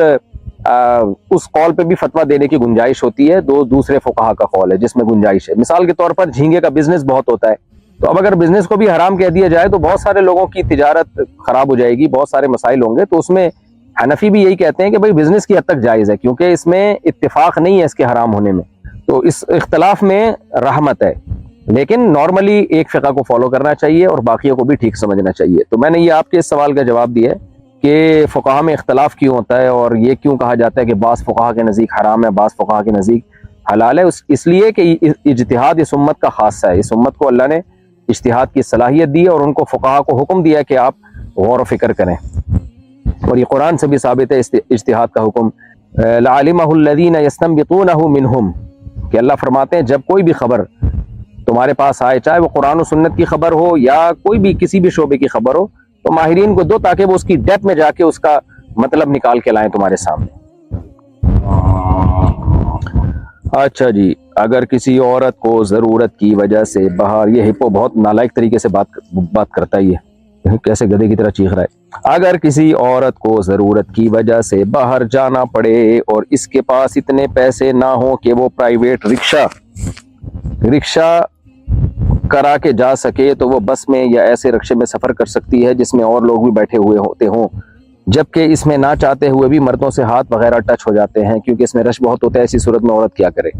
اس قول پہ بھی فتویٰ دینے کی گنجائش ہوتی ہے، دوسرے فقہا کا قول ہے جس میں گنجائش ہے۔ مثال کے طور پر جھینگے کا بزنس بہت ہوتا ہے، تو اب اگر بزنس کو بھی حرام کہہ دیا جائے تو بہت سارے لوگوں کی تجارت خراب ہو جائے گی، بہت سارے مسائل ہوں گے، تو اس میں حنفی بھی یہی کہتے ہیں کہ بھائی بزنس کی حد تک جائز ہے، کیونکہ اس میں اتفاق نہیں ہے اس کے حرام ہونے میں، تو اس اختلاف میں رحمت ہے، لیکن نارملی ایک فقہ کو فالو کرنا چاہیے اور باقیوں کو بھی ٹھیک سمجھنا چاہیے۔ تو میں نے یہ آپ کے اس سوال کا جواب دیا ہے کہ فقہا میں اختلاف کیوں ہوتا ہے اور یہ کیوں کہا جاتا ہے کہ بعض فقہا کے نزدیک حرام ہے، بعض فقہا کے نزدیک حلال ہے، اس لیے کہ اجتہاد اس امت کا خاصہ ہے، اس امت کو اللہ نے اجتہاد کی صلاحیت دی ہے اور ان کو فقہا کو حکم دیا ہے کہ آپ غور و فکر کریں، اور یہ قرآن سے بھی ثابت ہے اجتہاد کا حکم۔ لَعَلِمَهُ الَّذِينَ يَسْتَنبِطُونَهُ مِنْهُمْ کہ اللہ فرماتے ہیں جب کوئی بھی خبر تمہارے پاس آئے، چاہے وہ قرآن و سنت کی خبر ہو یا کوئی بھی کسی بھی شعبے کی خبر ہو، تو ماہرین کو دو تاکہ وہ اس کی ڈیپتھ میں جا کے اس کا مطلب نکال کے لائیں تمہارے سامنے۔ اچھا جی، اگر کسی عورت کو ضرورت کی وجہ سے باہر، یہ ہپو بہت نالائق طریقے سے بات کرتا ہے، یہ کیسے گدھے کی طرح چیخ رہا ہے۔ اگر کسی عورت کو ضرورت کی وجہ سے باہر جانا پڑے اور اس کے پاس اتنے پیسے نہ ہوں کہ وہ پرائیویٹ رکشہ کرا کے جا سکے، تو وہ بس میں یا ایسے رکشے میں سفر کر سکتی ہے جس میں اور لوگ بھی بیٹھے ہوئے ہوتے ہوں، جبکہ اس میں نہ چاہتے ہوئے بھی مردوں سے ہاتھ وغیرہ ٹچ ہو جاتے ہیں کیونکہ اس میں رش بہت ہوتا ہے۔ ایسی صورت میں عورت کیا کرے؟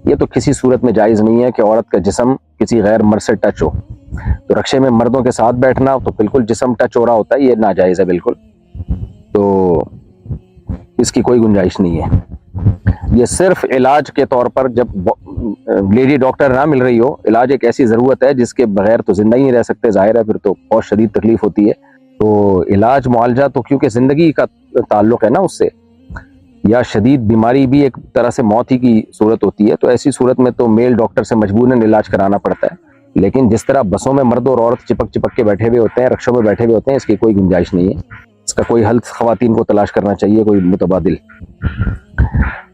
یہ تو کسی صورت میں جائز نہیں ہے کہ عورت کا جسم کسی غیر مرد سے ٹچ ہو، تو رکشے میں مردوں کے ساتھ بیٹھنا تو بالکل جسم ٹچ ہو رہا ہوتا ہے، یہ ناجائز ہے بالکل، تو اس کی کوئی گنجائش نہیں ہے۔ یہ صرف علاج کے طور پر جب لیڈی ڈاکٹر نہ مل رہی ہو، علاج ایک ایسی ضرورت ہے جس کے بغیر تو زندہ ہی نہیں رہ سکتے، ظاہر ہے پھر تو بہت شدید تکلیف ہوتی ہے، تو علاج معالجہ تو کیونکہ زندگی کا تعلق ہے نا اس سے، یا شدید بیماری بھی ایک طرح سے موت ہی کی صورت ہوتی ہے، تو ایسی صورت میں تو میل ڈاکٹر سے مجبوراً علاج کرانا پڑتا ہے، لیکن جس طرح بسوں میں مرد اور عورت چپک کے بیٹھے ہوئے ہوتے ہیں، رکشوں میں بیٹھے ہوئے ہوتے ہیں، اس کی کوئی گنجائش نہیں ہے، اس کا کوئی حل خواتین کو تلاش کرنا چاہیے، کوئی متبادل۔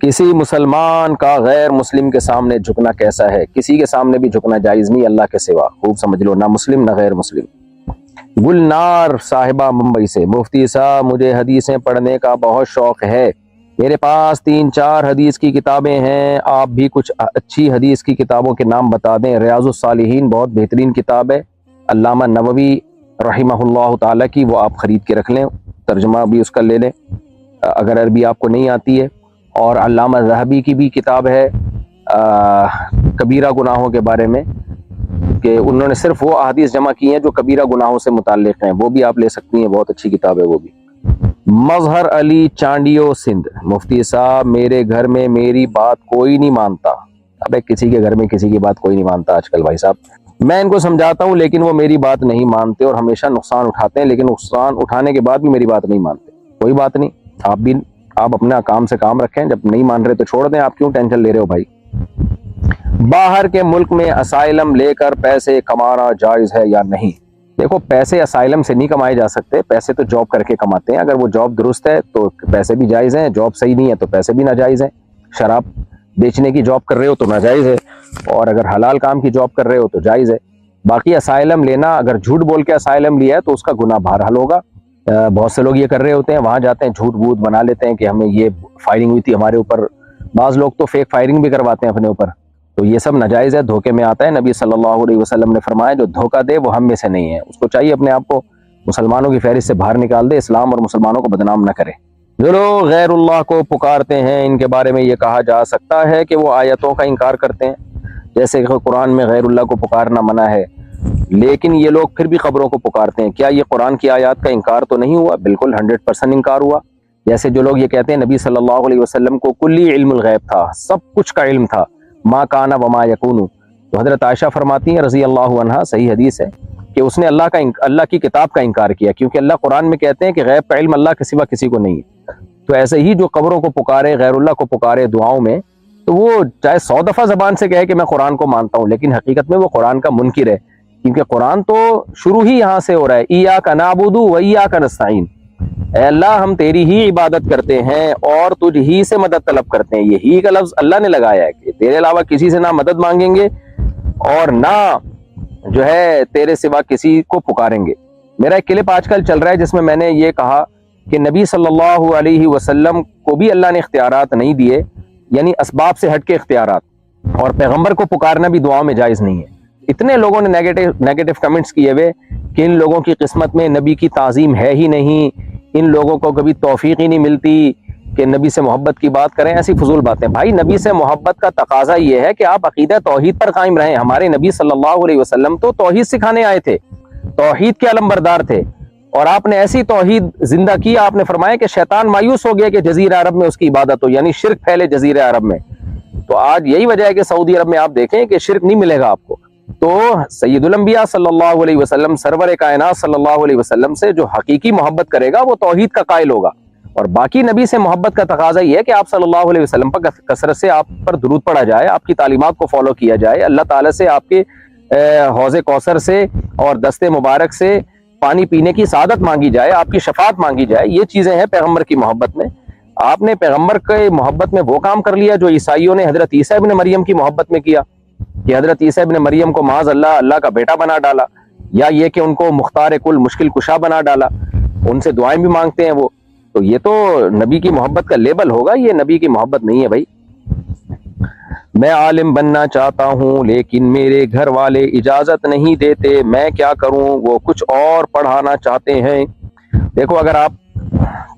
کسی مسلمان کا غیر مسلم کے سامنے جھکنا کیسا ہے؟ کسی کے سامنے بھی جھکنا جائز نہیں اللہ کے سوا، خوب سمجھ لو، نہ مسلم نہ غیر مسلم۔ گلنار صاحبہ ممبئی سے، مفتی صاحب مجھے حدیثیں پڑھنے کا بہت شوق ہے، میرے پاس 3-4 حدیث کی کتابیں ہیں، آپ بھی کچھ اچھی حدیث کی کتابوں کے نام بتا دیں۔ ریاض الصالحین بہت بہترین کتاب ہے، علامہ نووی رحمہ تعالیٰ کی، وہ آپ خرید کے رکھ لیں، ترجمہ بھی اس کا لے لیں اگر عربی آپ کو نہیں آتی ہے۔ اور علامہ ذہبی کی بھی کتاب ہے کبیرہ گناہوں کے بارے میں، کہ انہوں نے صرف وہ احادیث جمع کی ہیں جو کبیرہ گناہوں سے متعلق ہیں، وہ بھی آپ لے سکتی ہیں، بہت اچھی کتاب ہے وہ بھی۔ مظہر علی چانڈیو سندھ: مفتی صاحب میرے گھر میں میری بات کوئی نہیں مانتا۔ ابے کسی کے گھر میں کسی کی بات کوئی نہیں مانتا آج کل بھائی صاحب، میں ان کو سمجھاتا ہوں لیکن وہ میری بات نہیں مانتے اور ہمیشہ نقصان اٹھاتے ہیں، لیکن نقصان اٹھانے کے بعد بھی میری بات نہیں مانتے۔ کوئی بات نہیں، آپ اپنا کام سے کام رکھیں، جب نہیں مان رہے تو چھوڑ دیں، آپ کیوں ٹینشن لے رہے ہو بھائی؟ باہر کے ملک میں اسائلم لے کر پیسے کمانا جائز ہے یا نہیں؟ دیکھو پیسے اسائلم سے نہیں کمائے جا سکتے، پیسے تو جاب کر کے کماتے ہیں، اگر وہ جاب درست ہے تو پیسے بھی جائز ہیں، جاب صحیح نہیں ہے تو پیسے بھی ناجائز ہیں۔ شراب بیچنے کی جاب کر رہے ہو تو ناجائز ہے، اور اگر حلال کام کی جاب کر رہے ہو تو جائز ہے۔ باقی اسائلم لینا، اگر جھوٹ بول کے اسائلم لیا ہے تو اس کا گناہ بہرحال ہوگا۔ بہت سے لوگ یہ کر رہے ہوتے ہیں، وہاں جاتے ہیں جھوٹ بوٹ بنا لیتے ہیں کہ ہمیں یہ فائرنگ ہوئی تھی ہمارے اوپر، بعض لوگ تو فیک فائرنگ بھی کرواتے ہیں اپنے اوپر، تو یہ سب ناجائز ہے، دھوکے میں آتا ہے۔ نبی صلی اللہ علیہ وسلم نے فرمایا جو دھوکہ دے وہ ہم میں سے نہیں ہے، اس کو چاہیے اپنے آپ کو مسلمانوں کی فہرست سے باہر نکال دے، اسلام اور مسلمانوں کو بدنام نہ کرے۔ جو لوگ غیر اللہ کو پکارتے ہیں ان کے بارے میں یہ کہا جا سکتا ہے کہ وہ آیتوں کا انکار کرتے ہیں، جیسے کہ قرآن میں غیر اللہ کو پکارنا منع ہے، لیکن یہ لوگ پھر بھی قبروں کو پکارتے ہیں، کیا یہ قرآن کی آیات کا انکار تو نہیں ہوا؟ بالکل 100% انکار ہوا۔ جیسے جو لوگ یہ کہتے ہیں نبی صلی اللہ علیہ وسلم کو کلی علم الغیب تھا، سب کچھ کا علم تھا، ما کانا وما یکون، تو حضرت عائشہ فرماتی ہیں رضی اللہ عنہا، صحیح حدیث ہے کہ اس نے اللہ کی کتاب کا انکار کیا، کیونکہ اللہ قرآن میں کہتے ہیں کہ غیب کا علم اللہ کے سوا کسی کو نہیں ہے۔ تو ایسے ہی جو قبروں کو پکارے، غیر اللہ کو پکارے دعاؤں میں، تو وہ چاہے 100 دفعہ زبان سے کہے کہ میں قرآن کو مانتا ہوں، لیکن حقیقت میں وہ قرآن کا منکر ہے، کیونکہ قرآن تو شروع ہی یہاں سے ہو رہا ہے، ایاک نعبد و ایاک نستعین، اے اللہ ہم تیری ہی عبادت کرتے ہیں اور تجھ ہی سے مدد طلب کرتے ہیں۔ یہی کا لفظ اللہ نے لگایا ہے کہ تیرے علاوہ کسی سے نہ مدد مانگیں گے اور نہ جو ہے تیرے سوا کسی کو پکاریں گے۔ میرا ایک کلپ آج کل چل رہا ہے جس میں میں نے یہ کہا کہ نبی صلی اللہ علیہ وسلم کو بھی اللہ نے اختیارات نہیں دیے، یعنی اسباب سے ہٹ کے اختیارات، اور پیغمبر کو پکارنا بھی دعاؤں میں جائز نہیں ہے۔ اتنے لوگوں نے نیگیٹو کمنٹس کیے ہوئے کہ ان لوگوں کی قسمت میں نبی کی تعظیم ہے ہی نہیں، ان لوگوں کو کبھی توفیق ہی نہیں ملتی کہ نبی سے محبت کی بات کریں، ایسی فضول باتیں۔ بھائی نبی سے محبت کا تقاضا یہ ہے کہ آپ عقیدہ توحید پر قائم رہیں۔ ہمارے نبی صلی اللہ علیہ وسلم تو توحید سکھانے آئے تھے، توحید کے علمبردار تھے، اور آپ نے ایسی توحید زندہ کی، آپ نے فرمایا کہ شیطان مایوس ہو گیا کہ جزیرہ عرب میں اس کی عبادت ہو، یعنی شرک پھیلے جزیرہ عرب میں۔ تو آج یہی وجہ ہے کہ سعودی عرب میں آپ دیکھیں کہ شرک نہیں ملے گا آپ کو۔ تو سید الانبیاء صلی اللہ علیہ وسلم، سرور کائنات صلی اللہ علیہ وسلم سے جو حقیقی محبت کرے گا وہ توحید کا قائل ہوگا، اور باقی نبی سے محبت کا تقاضا یہ ہے کہ آپ صلی اللہ علیہ وسلم پر کثرت سے آپ پر درود پڑھا جائے، آپ کی تعلیمات کو فالو کیا جائے، اللہ تعالیٰ سے آپ کے حوض کوثر سے اور دست مبارک سے پانی پینے کی سعادت مانگی جائے، آپ کی شفاعت مانگی جائے۔ یہ چیزیں ہیں پیغمبر کی محبت میں۔ آپ نے پیغمبر کے محبت میں وہ کام کر لیا جو عیسائیوں نے حضرت عیسیٰ ابن مریم کی محبت میں کیا، کہ حضرت عیسیٰ ابن مریم کو معاذ اللہ کا بیٹا بنا ڈالا، یا یہ کہ ان کو مختار کل مشکل کشا بنا ڈالا، ان سے دعائیں بھی مانگتے ہیں وہ، تو یہ تو نبی کی محبت کا لیبل ہوگا، یہ نبی کی محبت نہیں ہے بھائی۔ میں عالم بننا چاہتا ہوں لیکن میرے گھر والے اجازت نہیں دیتے، میں کیا کروں؟ وہ کچھ اور پڑھانا چاہتے ہیں۔ دیکھو اگر آپ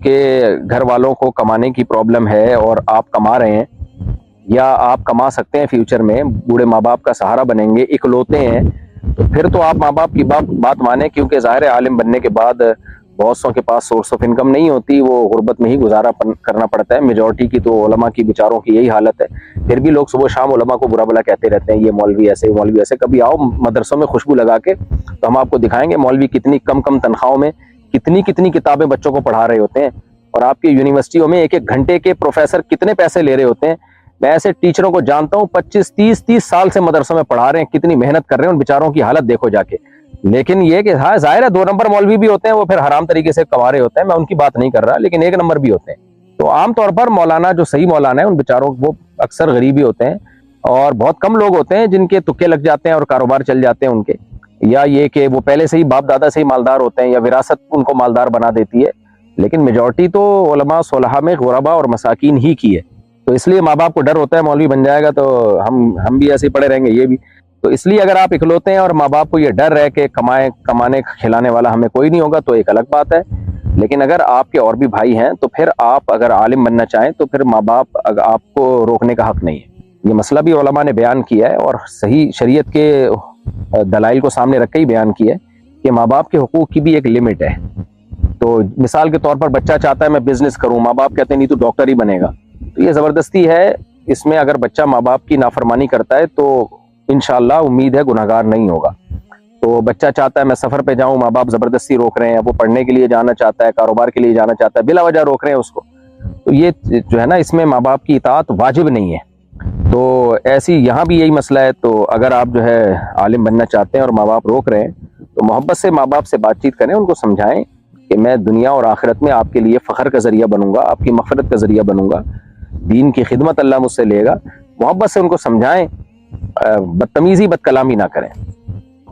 کے گھر والوں کو کمانے کی پرابلم ہے اور آپ کما رہے ہیں، یا آپ کما سکتے ہیں فیوچر میں، بوڑھے ماں باپ کا سہارا بنیں گے، اکلوتے ہیں، تو پھر تو آپ ماں باپ کی بات مانیں، کیونکہ ظاہر عالم بننے کے بعد بہت سو کے پاس سورس آف انکم نہیں ہوتی، وہ غربت میں ہی گزارا کرنا پڑتا ہے۔ میجورٹی کی تو علماء کی بیچاروں کی یہی حالت ہے، پھر بھی لوگ صبح شام علماء کو برا بلا کہتے رہتے ہیں، یہ مولوی ایسے مولوی ایسے۔ کبھی آؤ مدرسوں میں خوشبو لگا کے تو ہم آپ کو دکھائیں گے مولوی کتنی کم تنخواہوں میں کتنی کتابیں بچوں کو پڑھا رہے ہوتے ہیں، اور آپ کی یونیورسٹیوں میں ایک گھنٹے کے پروفیسر کتنے پیسے لے رہے ہوتے ہیں۔ میں ایسے ٹیچروں کو جانتا ہوں 25-30 سال سے مدرسوں میں پڑھا رہے ہیں، کتنی محنت کر رہے ہیں، ان بیچاروں کی حالت دیکھو جا کے۔ لیکن یہ کہ ہاں ظاہر ہے 2 نمبر مولوی بھی ہوتے ہیں، وہ پھر حرام طریقے سے کما رہے ہوتے ہیں، میں ان کی بات نہیں کر رہا، لیکن 1 نمبر بھی ہوتے ہیں۔ تو عام طور پر مولانا جو صحیح مولانا ہے ان بیچاروں وہ اکثر غریب ہی ہوتے ہیں، اور بہت کم لوگ ہوتے ہیں جن کے تکے لگ جاتے ہیں اور کاروبار چل جاتے ہیں ان کے، یا یہ کہ وہ پہلے سے ہی باپ دادا سے ہی مالدار ہوتے ہیں، یا وراثت ان کو مالدار بنا دیتی ہے۔ لیکن میجورٹی تو علماء صلحاء میں غربا اور مساکین ہی کی ہے، تو اس لیے ماں باپ کو ڈر ہوتا ہے مولوی بن جائے گا تو ہم بھی ایسے ہی پڑے رہیں گے، یہ بھی۔ تو اس لیے اگر آپ اکلوتے ہیں اور ماں باپ کو یہ ڈر ہے کہ کمانے کھلانے والا ہمیں کوئی نہیں ہوگا تو ایک الگ بات ہے. لیکن اگر آپ کے اور بھی بھائی ہیں تو پھر آپ اگر عالم بننا چاہیں تو پھر ماں باپ آپ کو روکنے کا حق نہیں ہے. یہ مسئلہ بھی علماء نے بیان کیا ہے اور صحیح شریعت کے دلائل کو سامنے رکھ کے ہی بیان کیا ہے کہ ماں باپ کے حقوق کی بھی ایک لمٹ ہے. تو مثال کے طور پر بچہ چاہتا ہے میں بزنس کروں, ماں باپ کہتے ہیں نہیں تو ڈاکٹر ہی بنے گا, تو یہ زبردستی ہے. اس میں اگر بچہ ماں باپ کی نافرمانی کرتا ہے تو انشاءاللہ امید ہے گناہگار نہیں ہوگا. تو بچہ چاہتا ہے میں سفر پہ جاؤں, ماں باپ زبردستی روک رہے ہیں, وہ پڑھنے کے لیے جانا چاہتا ہے, کاروبار کے لیے جانا چاہتا ہے, بلا وجہ روک رہے ہیں اس کو, تو یہ جو ہے نا اس میں ماں باپ کی اطاعت واجب نہیں ہے. تو ایسی یہاں بھی یہی مسئلہ ہے. تو اگر آپ جو ہے عالم بننا چاہتے ہیں اور ماں باپ روک رہے ہیں تو محبت سے ماں باپ سے بات چیت کریں, ان کو سمجھائیں کہ میں دنیا اور آخرت میں آپ کے لیے فخر کا ذریعہ بنوں گا, آپ کی مغفرت کا ذریعہ بنوں گا, دین کی خدمت اللہ مجھ سے لے گا. محبت سے ان کو سمجھائیں, بدتمیزی بد کلامی نہ کریں,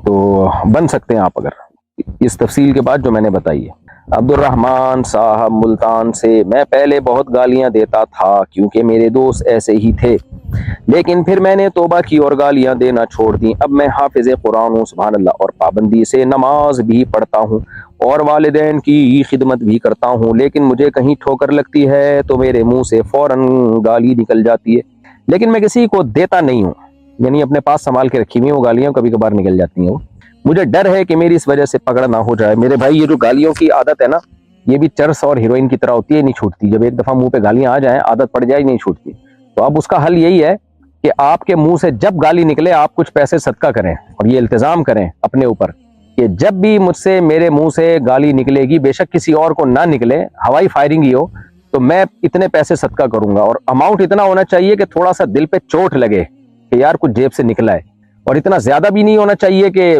تو بن سکتے ہیں آپ اگر اس تفصیل کے بعد جو میں نے بتائی ہے. عبد الرحمن صاحب ملتان سے, میں پہلے بہت گالیاں دیتا تھا کیونکہ میرے دوست ایسے ہی تھے, لیکن پھر میں نے توبہ کی اور گالیاں دینا چھوڑ دی. اب میں حافظ قرآن ہوں, سبحان اللہ, اور پابندی سے نماز بھی پڑھتا ہوں اور والدین کی خدمت بھی کرتا ہوں, لیکن مجھے کہیں ٹھوکر لگتی ہے تو میرے منہ سے فوراً گالی نکل جاتی ہے, لیکن میں کسی کو دیتا نہیں ہوں, یعنی اپنے پاس سنبھال کے رکھی ہوئی ہیں وہ گالیاں, کبھی کبھار نکل جاتی ہیں. مجھے ڈر ہے کہ میری اس وجہ سے پکڑ نہ ہو جائے. میرے بھائی یہ جو گالیوں کی عادت ہے نا, یہ بھی چرس اور ہیروئن کی طرح ہوتی ہے, نہیں چھوٹتی. جب ایک دفعہ منہ پہ گالیاں آ جائیں, عادت پڑ جائے, نہیں چھوٹتی. تو اب اس کا حل یہی ہے کہ آپ کے منہ سے جب گالی نکلے آپ کچھ پیسے صدقہ کریں اور یہ التزام کریں اپنے اوپر کہ جب بھی مجھ سے میرے منہ سے گالی نکلے گی, بے شک کسی اور کو نہ نکلے, ہوائی فائرنگ ہی ہو, تو میں اتنے پیسے صدقہ کروں گا. اور اماؤنٹ اتنا ہونا چاہیے کہ تھوڑا سا دل پہ چوٹ لگے کہ یار کچھ جیب سے نکلا ہے, اور اتنا زیادہ بھی نہیں ہونا چاہیے کہ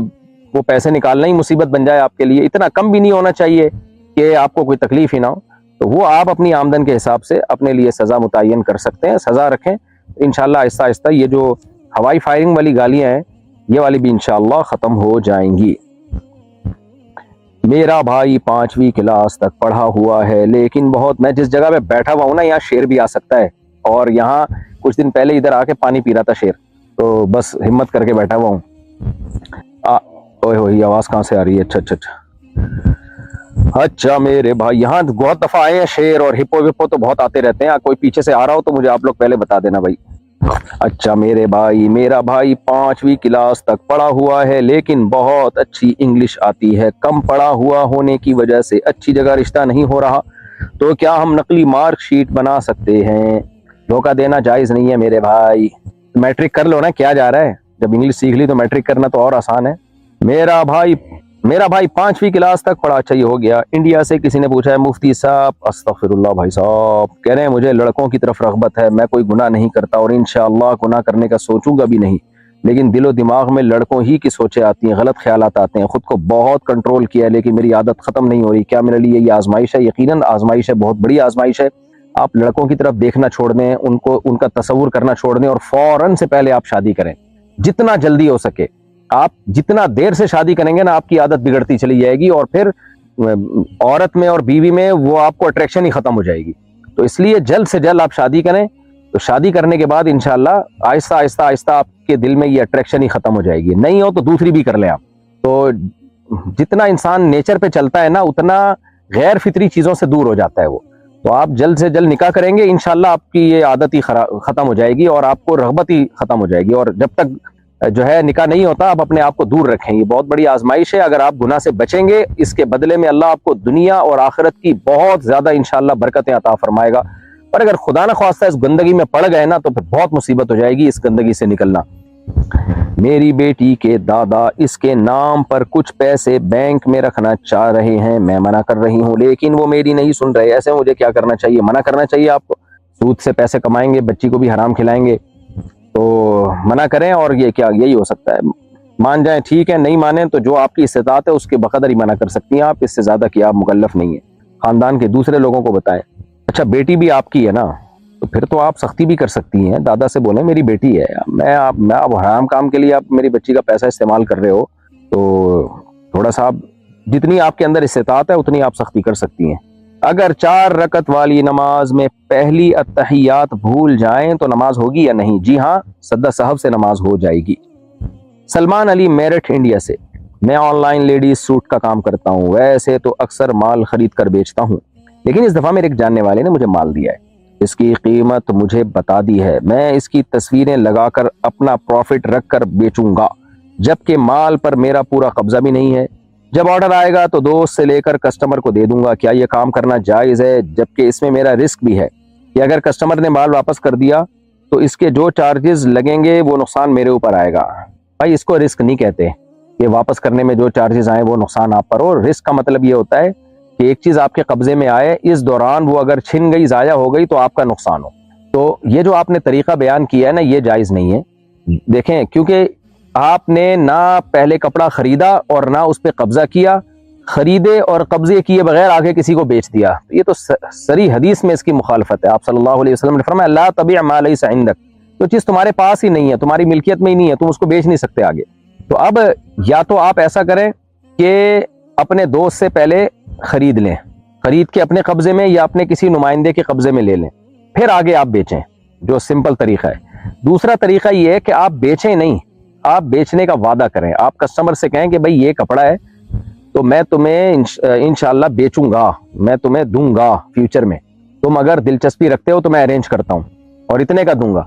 وہ پیسے نکالنا ہی مصیبت بن جائے آپ کے لیے, اتنا کم بھی نہیں ہونا چاہیے کہ آپ کو کوئی تکلیف ہی نہ ہو. تو وہ آپ اپنی آمدن کے حساب سے اپنے لیے سزا متعین کر سکتے ہیں, سزا رکھیں. انشاءاللہ آہستہ آہستہ یہ جو ہوائی فائرنگ والی گالیاں ہیں یہ والی بھی انشاءاللہ ختم ہو جائیں گی. میرا بھائی 5ویں کلاس تک پڑھا ہوا ہے, لیکن میں جس جگہ پہ بیٹھا ہوا ہوں نا, یہاں شیر بھی آ سکتا ہے, اور یہاں کچھ دن پہلے ادھر آ کے پانی پی رہا تھا شیر, تو بس ہمت کر کے بیٹھا ہوا ہوں. اوئے ہوئے آواز کہاں سے آ رہی ہے؟ اچھا میرے بھائی, یہاں بہت دفعہ آئے ہیں شیر اور ہپو وپو تو بہت آتے رہتے ہیں, کوئی پیچھے سے آ رہا ہو تو مجھے آپ لوگ پہلے بتا دینا بھائی. اچھا میرے بھائی, میرا بھائی 5ویں کلاس تک پڑھا ہوا ہے, لیکن بہت اچھی انگلش آتی ہے. کم پڑھا ہوا ہونے کی وجہ سے اچھی جگہ رشتہ نہیں ہو رہا, تو کیا ہم نقلی مارک شیٹ بنا سکتے ہیں؟ دھوکہ دینا جائز نہیں ہے میرے بھائی, میٹرک کر لو نا, کیا جا رہا ہے, جب انگلش سیکھ لی تو میٹرک کرنا تو اور آسان ہے. میرا بھائی 5ویں کلاس تک پڑھا. اچھا یہ ہو گیا. انڈیا سے کسی نے پوچھا ہے, مفتی صاحب, استغفر اللہ بھائی صاحب, کہہ رہے ہیں مجھے لڑکوں کی طرف رغبت ہے, میں کوئی گناہ نہیں کرتا اور انشاءاللہ گناہ کرنے کا سوچوں گا بھی نہیں, لیکن دل و دماغ میں لڑکوں ہی کی سوچیں آتی ہیں, غلط خیالات آتے ہیں. خود کو بہت کنٹرول کیا ہے لیکن میری عادت ختم نہیں ہو رہی, کیا میرے لیے یہ آزمائش ہے؟ یقیناً آزمائش ہے, بہت بڑی آزمائش ہے. آپ لڑکوں کی طرف دیکھنا چھوڑ دیں, ان کا تصور کرنا چھوڑ دیں, اور فوراً سے پہلے آپ شادی کریں, جتنا جلدی ہو سکے. آپ جتنا دیر سے شادی کریں گے نا, آپ کی عادت بگڑتی چلی جائے گی, اور پھر عورت میں اور بیوی میں وہ آپ کو اٹریکشن ہی ختم ہو جائے گی. تو اس لیے جلد سے جلد آپ شادی کریں, تو شادی کرنے کے بعد انشاءاللہ آہستہ آہستہ آہستہ آپ کے دل میں یہ اٹریکشن ہی ختم ہو جائے گی. نہیں ہو تو دوسری بھی کر لیں آپ. تو جتنا انسان نیچر پہ چلتا ہے نا, اتنا غیر فطری چیزوں سے دور ہو جاتا ہے وہ. تو آپ جلد سے جلد نکاح کریں گے, انشاءاللہ آپ کی یہ عادت ہی ختم ہو جائے گی, اور آپ کو رغبت ہی ختم ہو جائے گی. اور جب تک جو ہے نکاح نہیں ہوتا, آپ اپنے آپ کو دور رکھیں. یہ بہت بڑی آزمائش ہے. اگر آپ گناہ سے بچیں گے, اس کے بدلے میں اللہ آپ کو دنیا اور آخرت کی بہت زیادہ انشاءاللہ برکتیں عطا فرمائے گا. پر اگر خدا نہ خواستہ اس گندگی میں پڑ گئے نا, تو پھر بہت مصیبت ہو جائے گی اس گندگی سے نکلنا. میری بیٹی کے دادا اس کے نام پر کچھ پیسے بینک میں رکھنا چاہ رہے ہیں, میں منع کر رہی ہوں, لیکن وہ میری نہیں سن رہے. ایسے مجھے کیا کرنا چاہیے؟ منع کرنا چاہیے آپ کو. سود سے پیسے کمائیں گے, بچی کو بھی حرام کھلائیں گے, تو منع کریں. اور یہ کیا, یہی ہو سکتا ہے. مان جائیں ٹھیک ہے, نہیں مانیں تو جو آپ کی استطاعت ہے اس کے بقدر ہی منع کر سکتی ہیں آپ, اس سے زیادہ کیا آپ مکلف نہیں ہیں. خاندان کے دوسرے لوگوں کو بتائیں. اچھا بیٹی بھی آپ کی ہے نا, تو پھر تو آپ سختی بھی کر سکتی ہیں. دادا سے بولیں میری بیٹی ہے, میں اب حرام کام کے لیے آپ میری بچی کا پیسہ استعمال کر رہے ہو, تو تھوڑا سا جتنی آپ کے اندر استطاعت ہے اتنی آپ سختی کر سکتی ہیں. اگر 4 رکعت والی نماز میں پہلی اتحیات بھول جائیں تو نماز ہوگی یا نہیں؟ جی ہاں, سدا صاحب سے نماز ہو جائے گی. سلمان علی میرٹھ انڈیا سے، میں آن لائن لیڈیز سوٹ کا کام کرتا ہوں، ویسے تو اکثر مال خرید کر بیچتا ہوں، لیکن اس دفعہ میرے ایک جاننے والے نے مجھے مال دیا ہے، اس کی قیمت مجھے بتا دی ہے، میں اس کی تصویریں لگا کر اپنا پروفٹ رکھ کر بیچوں گا، جبکہ مال پر میرا پورا قبضہ بھی نہیں ہے۔ جب آرڈر آئے گا تو دوست سے لے کر کسٹمر کو دے دوں گا، کیا یہ کام کرنا جائز ہے؟ جبکہ اس میں میرا رسک بھی ہے کہ اگر کسٹمر نے مال واپس کر دیا تو اس کے جو چارجز لگیں گے وہ نقصان میرے اوپر آئے گا۔ بھائی اس کو رسک نہیں کہتے، یہ واپس کرنے میں جو چارجز آئیں وہ نقصان آپ پر ہو۔ رسک کا مطلب یہ ہوتا ہے کہ ایک چیز آپ کے قبضے میں آئے، اس دوران وہ اگر چھن گئی، ضائع ہو گئی تو آپ کا نقصان ہو۔ تو یہ جو آپ نے طریقہ بیان کیا ہے نا، یہ جائز نہیں ہے۔ دیکھیں، کیونکہ آپ نے نہ پہلے کپڑا خریدا اور نہ اس پہ قبضہ کیا، خریدے اور قبضے کیے بغیر آگے کسی کو بیچ دیا، یہ تو صریح حدیث میں اس کی مخالفت ہے۔ آپ صلی اللہ علیہ وسلم نے فرمایا لا تبیع ما لیس عندک، جو چیز تمہارے پاس ہی نہیں ہے، تمہاری ملکیت میں ہی نہیں ہے، تم اس کو بیچ نہیں سکتے آگے۔ تو اب یا تو آپ ایسا کریں کہ اپنے دوست سے پہلے خرید لیں، خرید کے اپنے قبضے میں یا اپنے کسی نمائندے کے قبضے میں لے لیں، پھر آگے آپ بیچیں، جو سمپل طریقہ ہے۔ دوسرا طریقہ یہ ہے کہ آپ بیچیں نہیں، آپ بیچنے کا وعدہ کریں۔ آپ کسٹمر سے کہیں کہ بھائی یہ کپڑا ہے تو میں تمہیں انشاءاللہ بیچوں گا، میں تمہیں دوں گا فیوچر میں، تم اگر دلچسپی رکھتے ہو تو میں ارینج کرتا ہوں اور اتنے کا دوں گا۔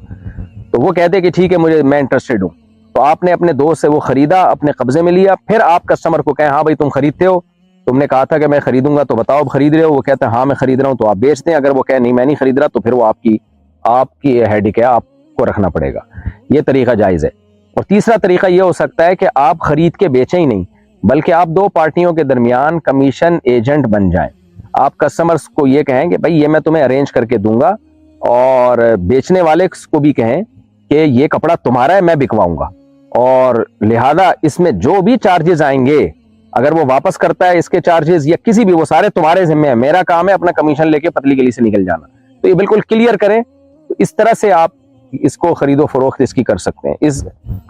تو وہ کہتے کہ ٹھیک ہے میں انٹرسٹڈ ہوں، تو آپ نے اپنے دوست سے وہ خریدا، اپنے قبضے میں لیا، پھر آپ کسٹمر کو کہیں ہاں بھائی تم خریدتے ہو، تم نے کہا تھا کہ میں خریدوں گا، تو بتاؤ اب خرید رہے ہو؟ وہ کہتے ہیں ہاں میں خرید رہا ہوں، تو آپ بیچ دیں۔ اگر وہ کہے نہیں میں نہیں خرید رہا، تو پھر وہ آپ کی ہیڈک ہے، آپ کو رکھنا پڑے گا۔ یہ طریقہ جائز ہے۔ اور تیسرا طریقہ یہ ہو سکتا ہے کہ آپ خرید کے بیچیں ہی نہیں، بلکہ آپ دو پارٹیوں کے درمیان کمیشن ایجنٹ بن جائیں۔ آپ کسٹمرز کو یہ کہیں کہ بھائی یہ میں تمہیں ارینج کر کے دوں گا، اور بیچنے والے کو بھی کہیں کہ یہ کپڑا تمہارا ہے، میں بکواؤں گا، اور لہذا اس میں جو بھی چارجز آئیں گے اگر وہ واپس کرتا ہے اس کے چارجز یا کسی بھی، وہ سارے تمہارے ذمہ ہیں، میرا کام ہے اپنا کمیشن لے کے پتلی گلی سے نکل جانا۔ تو یہ بالکل کلیئر کریں، تو اس طرح سے آپ اس کو خرید و فروخت اس کی کر سکتے ہیں۔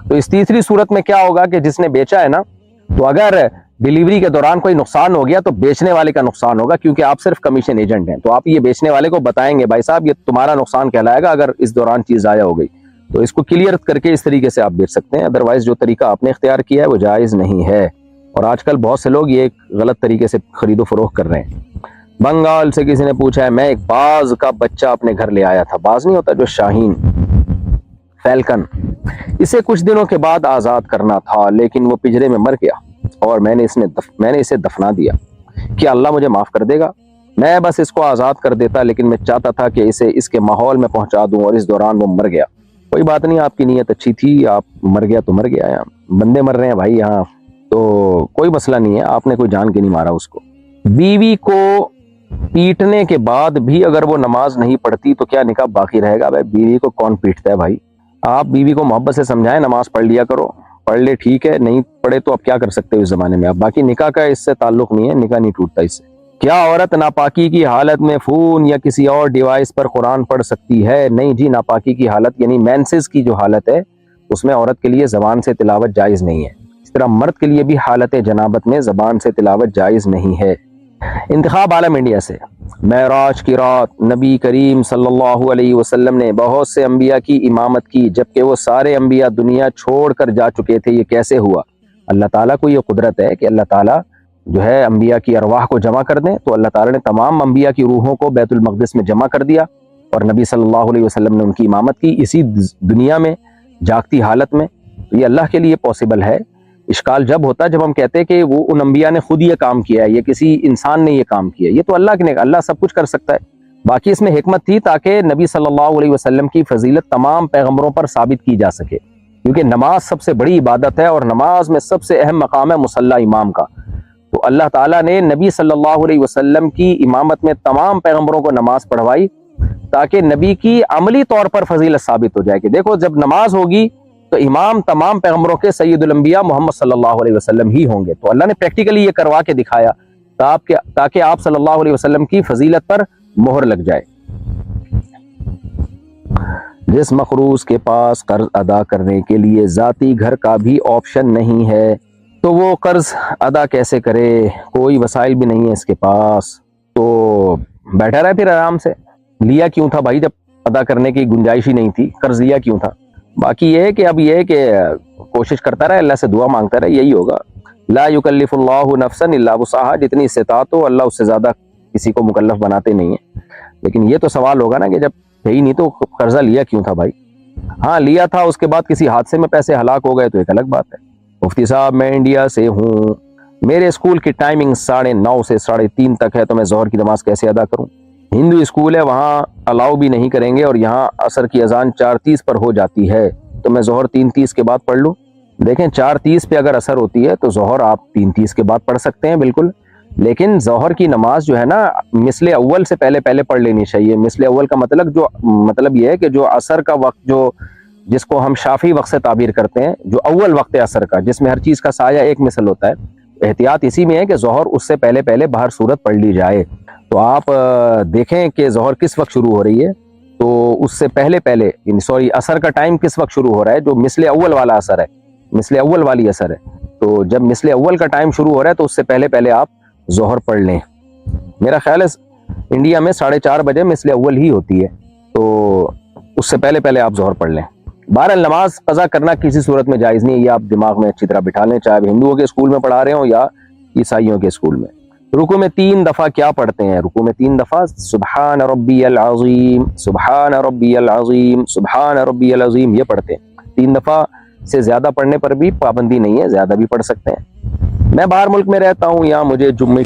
تو اس تیسری صورت میں کیا ہوگا کہ جس نے بیچا ہے نا، تو اگر ڈیلیوری کے دوران کوئی نقصان ہو گیا تو بیچنے والے کا نقصان ہوگا، کیونکہ آپ صرف کمیشن ایجنٹ ہیں۔ تو آپ یہ بیچنے والے کو بتائیں گے بھائی صاحب یہ تمہارا نقصان کہلائے گا اگر اس دوران چیز ضائع ہو گئی، تو اس کو کلیئر کر کے اس طریقے سے آپ بیچ سکتے ہیں۔ ادروائز جو طریقہ آپ نے اختیار کیا ہے وہ جائز نہیں ہے، اور آج کل بہت سے لوگ یہ ایک غلط طریقے سے خرید و فروخت کر رہے ہیں۔ بنگال سے کسی نے پوچھا ہے، میں ایک باز کا بچہ اپنے گھر لے آیا تھا، باز نہیں ہوتا جو شاہین، فیلکن، اسے کچھ دنوں کے بعد آزاد کرنا تھا لیکن وہ پنجرے میں مر گیا اور میں نے اسے دفنا دیا، کیا اللہ مجھے معاف کر دے گا؟ میں بس اس کو آزاد کر دیتا، لیکن میں چاہتا تھا کہ اسے اس کے ماحول میں پہنچا دوں، اور اس دوران وہ مر گیا۔ کوئی بات نہیں، آپ کی نیت اچھی تھی، آپ مر گیا تو مر گیا، یہاں بندے مر رہے ہیں بھائی یہاں، تو کوئی مسئلہ نہیں ہے، آپ نے کوئی جان کے نہیں مارا اس کو۔ بیوی کو پیٹنے کے بعد بھی اگر وہ نماز نہیں پڑھتی تو کیا نکاح باقی رہے گا؟ بھائی بیوی کو کون پیٹتا ہے بھائی؟ آپ بیوی کو محبت سے سمجھائیں، نماز پڑھ لیا کرو، پڑھ لے ٹھیک ہے، نہیں پڑھے تو اب کیا کر سکتے ہو اس زمانے میں آپ، باقی نکاح کا اس سے تعلق نہیں ہے، نکاح نہیں ٹوٹتا اس سے۔ کیا عورت ناپاکی کی حالت میں فون یا کسی اور ڈیوائس پر قرآن پڑھ سکتی ہے؟ نہیں جی، ناپاکی کی حالت یعنی مینسز کی جو حالت ہے اس میں عورت کے لیے زبان سے تلاوت جائز نہیں ہے، اس طرح مرد کے لیے بھی حالت جنابت میں زبان سے تلاوت جائز نہیں ہے۔ انتخاب عالم انڈیا سے، معراج کی رات نبی کریم صلی اللہ علیہ وسلم نے بہت سے انبیاء کی امامت کی جبکہ وہ سارے انبیاء دنیا چھوڑ کر جا چکے تھے، یہ کیسے ہوا؟ اللہ تعالیٰ کو یہ قدرت ہے کہ اللہ تعالیٰ جو ہے انبیاء کی ارواح کو جمع کر دیں، تو اللہ تعالیٰ نے تمام انبیاء کی روحوں کو بیت المقدس میں جمع کر دیا، اور نبی صلی اللہ علیہ وسلم نے ان کی امامت کی اسی دنیا میں جاگتی حالت میں، تو یہ اللہ کے لیے پاسبل ہے۔ اشکال جب ہوتا ہے جب ہم کہتے ہیں کہ وہ ان انبیاء نے خود یہ کام کیا ہے، یہ کسی انسان نے یہ کام کیا ہے، یہ تو اللہ سب کچھ کر سکتا ہے۔ باقی اس میں حکمت تھی تاکہ نبی صلی اللہ علیہ وسلم کی فضیلت تمام پیغمبروں پر ثابت کی جا سکے، کیونکہ نماز سب سے بڑی عبادت ہے اور نماز میں سب سے اہم مقام ہے مصلی امام کا، تو اللہ تعالیٰ نے نبی صلی اللہ علیہ وسلم کی امامت میں تمام پیغمبروں کو نماز پڑھوائی تاکہ نبی کی عملی طور پر فضیلت ثابت ہو جائے کہ دیکھو جب نماز ہوگی تو امام تمام پیغمبروں کے سید الانبیاء محمد صلی اللہ علیہ وسلم ہی ہوں گے، تو اللہ نے پریکٹیکلی یہ کروا کے دکھایا تاکہ آپ صلی اللہ علیہ وسلم کی فضیلت پر مہر لگ جائے۔ جس مقروض کے پاس قرض ادا کرنے کے لیے ذاتی گھر کا بھی آپشن نہیں ہے تو وہ قرض ادا کیسے کرے؟ کوئی وسائل بھی نہیں ہے اس کے پاس، تو بیٹھا رہے پھر آرام سے۔ لیا کیوں تھا بھائی جب ادا کرنے کی گنجائش ہی نہیں تھی؟ قرض لیا کیوں تھا؟ باقی یہ ہے کہ اب یہ ہے کہ کوشش کرتا رہے, اللہ سے دعا مانگتا رہے, یہی ہوگا. لا یکلف اللہ نفسا الا وسعہا, جتنی استطاعت ہو اللہ اس سے زیادہ کسی کو مکلف بناتے نہیں ہیں. لیکن یہ تو سوال ہوگا نا کہ جب ہے ہی نہیں تو قرضہ لیا کیوں تھا بھائی؟ ہاں لیا تھا, اس کے بعد کسی حادثے میں پیسے ہلاک ہو گئے تو ایک الگ بات ہے. مفتی صاحب میں انڈیا سے ہوں, میرے اسکول کی ٹائمنگ 9:30 سے 3:30 تک ہے, تو میں ظہر کی نماز کیسے ادا کروں؟ ہندو اسکول ہے, وہاں الاؤ بھی نہیں کریں گے, اور یہاں عصر کی اذان 4:30 پر ہو جاتی ہے, تو میں ظہر 3:30 کے بعد پڑھ لوں؟ دیکھیں 4:30 پہ اگر اثر ہوتی ہے تو ظہر آپ 3:30 کے بعد پڑھ سکتے ہیں بالکل, لیکن ظہر کی نماز جو ہے نا مثل اول سے پہلے پڑھ لینی چاہیے. مثل اول کا مطلب یہ ہے کہ جو عصر کا وقت جو جس کو ہم شافعی وقت سے تعبیر کرتے ہیں, جو اول وقت ہے عصر کا, جس میں ہر چیز کا سایہ ایک مثل ہوتا ہے, احتیاط اسی میں ہے کہ ظہر اس سے پہلے بہر صورت پڑھ لی جائے. تو آپ دیکھیں کہ ظہر کس وقت شروع ہو رہی ہے, تو اس سے پہلے عصر کا ٹائم کس وقت شروع ہو رہا ہے, جو مثل اول والا عصر ہے, مثل اول والی عصر ہے. تو جب مثل اول کا ٹائم شروع ہو رہا ہے تو اس سے پہلے آپ ظہر پڑھ لیں. میرا خیال ہے انڈیا میں 4:30 بجے مثل اول ہی ہوتی ہے, تو اس سے پہلے آپ ظہر پڑھ لیں. بہرحال نماز قضا کرنا کسی صورت میں جائز نہیں ہے, یہ آپ دماغ میں اچھی طرح بٹھا لیں, چاہے ہندوؤں کے اسکول میں پڑھا رہے ہوں یا عیسائیوں کے اسکول میں. رکوع میں 3 دفعہ کیا پڑھتے ہیں؟ رکوع میں 3 دفعہ سبحان ربی العظیم, سبحان ربی العظیم, سبحان ربی العظیم, یہ پڑھتے ہیں. 3 دفعہ سے زیادہ پڑھنے پر بھی پابندی نہیں ہے, زیادہ بھی پڑھ سکتے ہیں. میں باہر ملک میں رہتا ہوں, یہاں مجھے جمعے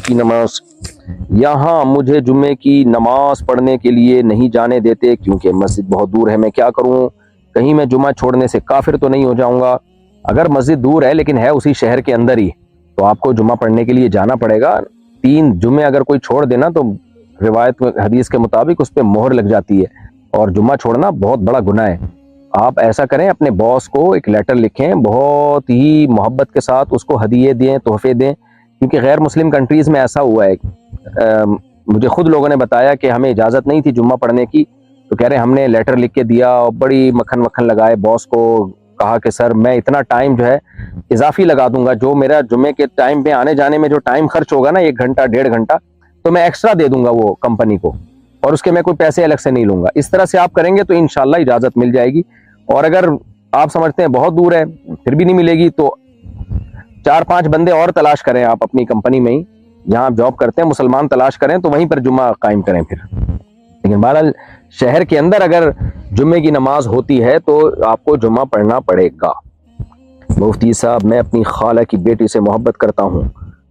کی نماز پڑھنے کے لیے نہیں جانے دیتے کیونکہ مسجد بہت دور ہے. میں کیا کروں؟ کہیں میں جمعہ چھوڑنے سے کافر تو نہیں ہو جاؤں گا؟ اگر مسجد دور ہے لیکن ہے اسی شہر کے اندر ہی, تو آپ کو جمعہ پڑھنے کے لیے جانا پڑے گا. 3 جمعے اگر کوئی چھوڑ دینا تو روایت حدیث کے مطابق اس پہ مہر لگ جاتی ہے, اور جمعہ چھوڑنا بہت بڑا گناہ ہے. آپ ایسا کریں, اپنے باس کو ایک لیٹر لکھیں, بہت ہی محبت کے ساتھ اس کو ہدیے دیں, تحفے دیں, کیونکہ غیر مسلم کنٹریز میں ایسا ہوا ہے. مجھے خود لوگوں نے بتایا کہ ہمیں اجازت نہیں تھی جمعہ پڑھنے کی, تو کہہ رہے ہم نے لیٹر لکھ کے دیا, اور بڑی مکھن لگائے باس کو, کہا کہ سر میں اتنا ٹائم جو ہے اضافی لگا دوں گا, جو میرا جمعے کے ٹائم پہ آنے جانے میں جو ٹائم خرچ ہوگا نا 1 گھنٹہ 1.5 گھنٹہ, تو میں ایکسٹرا دے دوں گا وہ کمپنی کو, اور اس کے میں کوئی پیسے الگ سے نہیں لوں گا. اس طرح سے آپ کریں گے تو انشاءاللہ اجازت مل جائے گی. اور اگر آپ سمجھتے ہیں بہت دور ہے پھر بھی نہیں ملے گی, تو 4-5 بندے اور تلاش کریں آپ اپنی کمپنی میں ہی, جہاں آپ جاب کرتے ہیں مسلمان تلاش کریں, تو وہیں پر جمعہ قائم کریں پھر. لیکن بہرحال شہر کے اندر اگر جمعے کی نماز ہوتی ہے تو آپ کو جمعہ پڑھنا پڑے گا. مفتی صاحب میں اپنی خالہ کی بیٹی سے محبت کرتا ہوں,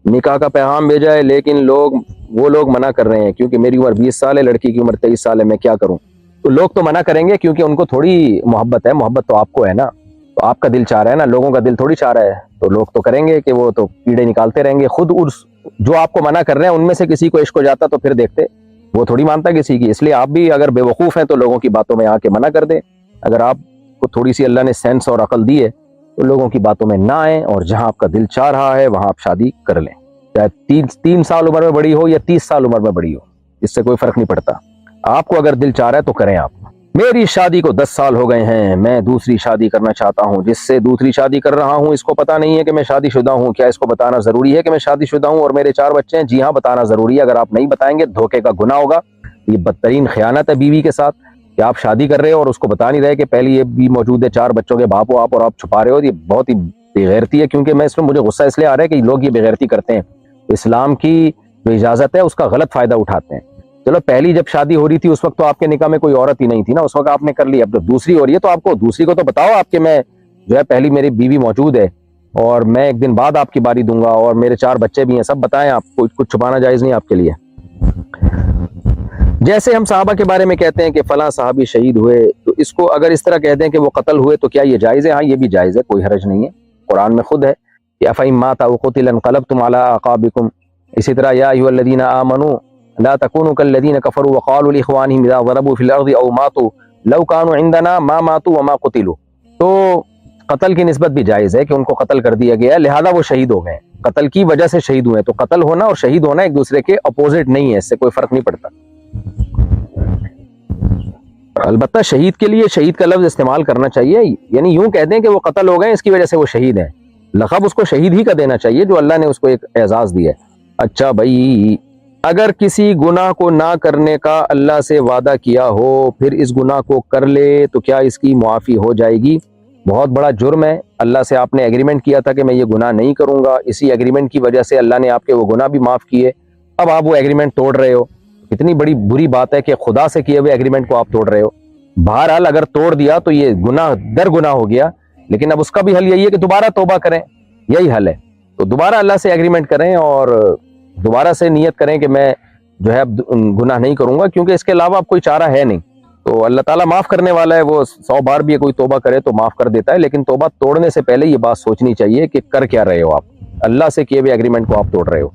نکاح کا پیغام بھیجا ہے لیکن وہ لوگ منع کر رہے ہیں کیونکہ میری عمر 20 سال ہے, لڑکی کی عمر 23 سال ہے, میں کیا کروں؟ تو لوگ تو منع کریں گے کیونکہ ان کو تھوڑی محبت ہے, محبت تو آپ کو ہے نا, تو آپ کا دل چاہ رہا ہے نا, لوگوں کا دل تھوڑی چاہ رہا ہے, تو لوگ تو کریں گے کہ وہ تو کیڑے نکالتے رہیں گے. خود جو آپ کو منع کر رہے ہیں ان میں سے کسی کو عشق ہو جاتا تو پھر دیکھتے, وہ تھوڑی مانتا کسی کی. اس لیے آپ بھی اگر بے وقوف ہیں تو لوگوں کی باتوں میں آ کے منع کر دیں. اگر آپ کو تھوڑی سی اللہ نے سینس اور عقل دی ہے تو لوگوں کی باتوں میں نہ آئیں, اور جہاں آپ کا دل چاہ رہا ہے وہاں آپ شادی کر لیں, چاہے 3 سال عمر میں بڑی ہو یا 30 سال عمر میں بڑی ہو, اس سے کوئی فرق نہیں پڑتا. آپ کو اگر دل چاہ رہا ہے تو کریں آپ. میری شادی کو 10 سال ہو گئے ہیں, میں دوسری شادی کرنا چاہتا ہوں, جس سے دوسری شادی کر رہا ہوں اس کو پتہ نہیں ہے کہ میں شادی شدہ ہوں, کیا اس کو بتانا ضروری ہے کہ میں شادی شدہ ہوں اور میرے 4 بچے ہیں؟ جی ہاں بتانا ضروری ہے. اگر آپ نہیں بتائیں گے دھوکے کا گناہ ہوگا, یہ بدترین خیانت ہے بیوی کے ساتھ, کہ آپ شادی کر رہے ہو اور اس کو بتا نہیں رہے کہ پہلی یہ بھی موجود ہے, 4 بچوں کے باپ ہو آپ, اور آپ چھپا رہے ہو. یہ بہت ہی بےغیرتی ہے, کیونکہ میں اس میں مجھے غصہ اس لیے آ رہا ہے کہ لوگ یہ بےغیرتی کرتے ہیں, اسلام کی جو اجازت ہے اس کا غلط فائدہ اٹھاتے ہیں. چلو پہلی جب شادی ہو رہی تھی اس وقت تو آپ کے نکاح میں کوئی عورت ہی نہیں تھی نا, اس وقت آپ نے کر لی. اب جب دوسری ہو رہی ہے تو آپ کو دوسری کو تو بتاؤ آپ کے میں جو ہے پہلی میری بیوی موجود ہے اور میں 1 دن بعد آپ کی باری دوں گا, اور میرے 4 بچے بھی ہیں, سب بتائیں. آپ کو کچھ چھپانا جائز نہیں آپ کے لیے. جیسے ہم صحابہ کے بارے میں کہتے ہیں کہ فلاں صحابی شہید ہوئے, تو اس کو اگر اس طرح کہہ دیں کہ وہ قتل ہوئے تو کیا یہ جائز ہے؟ ہاں یہ بھی جائز ہے, کوئی حرج نہیں ہے. قرآن میں خود ہے کہ افئن مات او قتل انقلبتم علی اعقابکم. اسی طرح یا ایھا الذین آمنوا لا تکونوا کالذین کفروا وقالوا لاخوانهم اذا ضربوا في الارض او ماتوا لو كانوا عندنا ما ماتوا وما قتلوا. تو قتل کی نسبت بھی جائز ہے کہ ان کو قتل کر دیا گیا لہذا وہ شہید ہو گئے, قتل کی وجہ سے شہید ہوئے. تو قتل ہونا اور شہید ہونا ایک دوسرے کے اپوزٹ نہیں ہے, اس سے کوئی فرق نہیں پڑتا. البتہ شہید کے لیے شہید کا لفظ استعمال کرنا چاہیے, یعنی یوں کہہ دیں کہ وہ قتل ہو گئے اس کی وجہ سے وہ شہید ہیں, لقب اس کو شہید ہی کا دینا چاہیے جو اللہ نے اس کو ایک اعزاز دیا ہے. اچھا بھائی اگر کسی گناہ کو نہ کرنے کا اللہ سے وعدہ کیا ہو پھر اس گناہ کو کر لے تو کیا اس کی معافی ہو جائے گی؟ بہت بڑا جرم ہے، اللہ سے آپ نے ایگریمنٹ کیا تھا کہ میں یہ گناہ نہیں کروں گا، اسی ایگریمنٹ کی وجہ سے اللہ نے آپ کے وہ گناہ بھی معاف کیے، اب آپ وہ ایگریمنٹ توڑ رہے ہو، کتنی بڑی بری بات ہے کہ خدا سے کیے ہوئے ایگریمنٹ کو آپ توڑ رہے ہو۔ بہرحال اگر توڑ دیا تو یہ گناہ در گناہ ہو گیا، لیکن اب اس کا بھی حل یہی ہے کہ دوبارہ توبہ کریں، یہی حل ہے۔ تو دوبارہ اللہ سے ایگریمنٹ کریں اور دوبارہ سے نیت کریں کہ میں جو ہے اب گناہ نہیں کروں گا، کیونکہ اس کے علاوہ اب کوئی چارہ ہے نہیں۔ تو اللہ تعالیٰ معاف کرنے والا ہے، وہ 100 بار بھی کوئی توبہ کرے تو معاف کر دیتا ہے، لیکن توبہ توڑنے سے پہلے یہ بات سوچنی چاہیے کہ کر کیا رہے ہو، آپ اللہ سے کیے ہوئے ایگریمنٹ کو آپ توڑ رہے ہو۔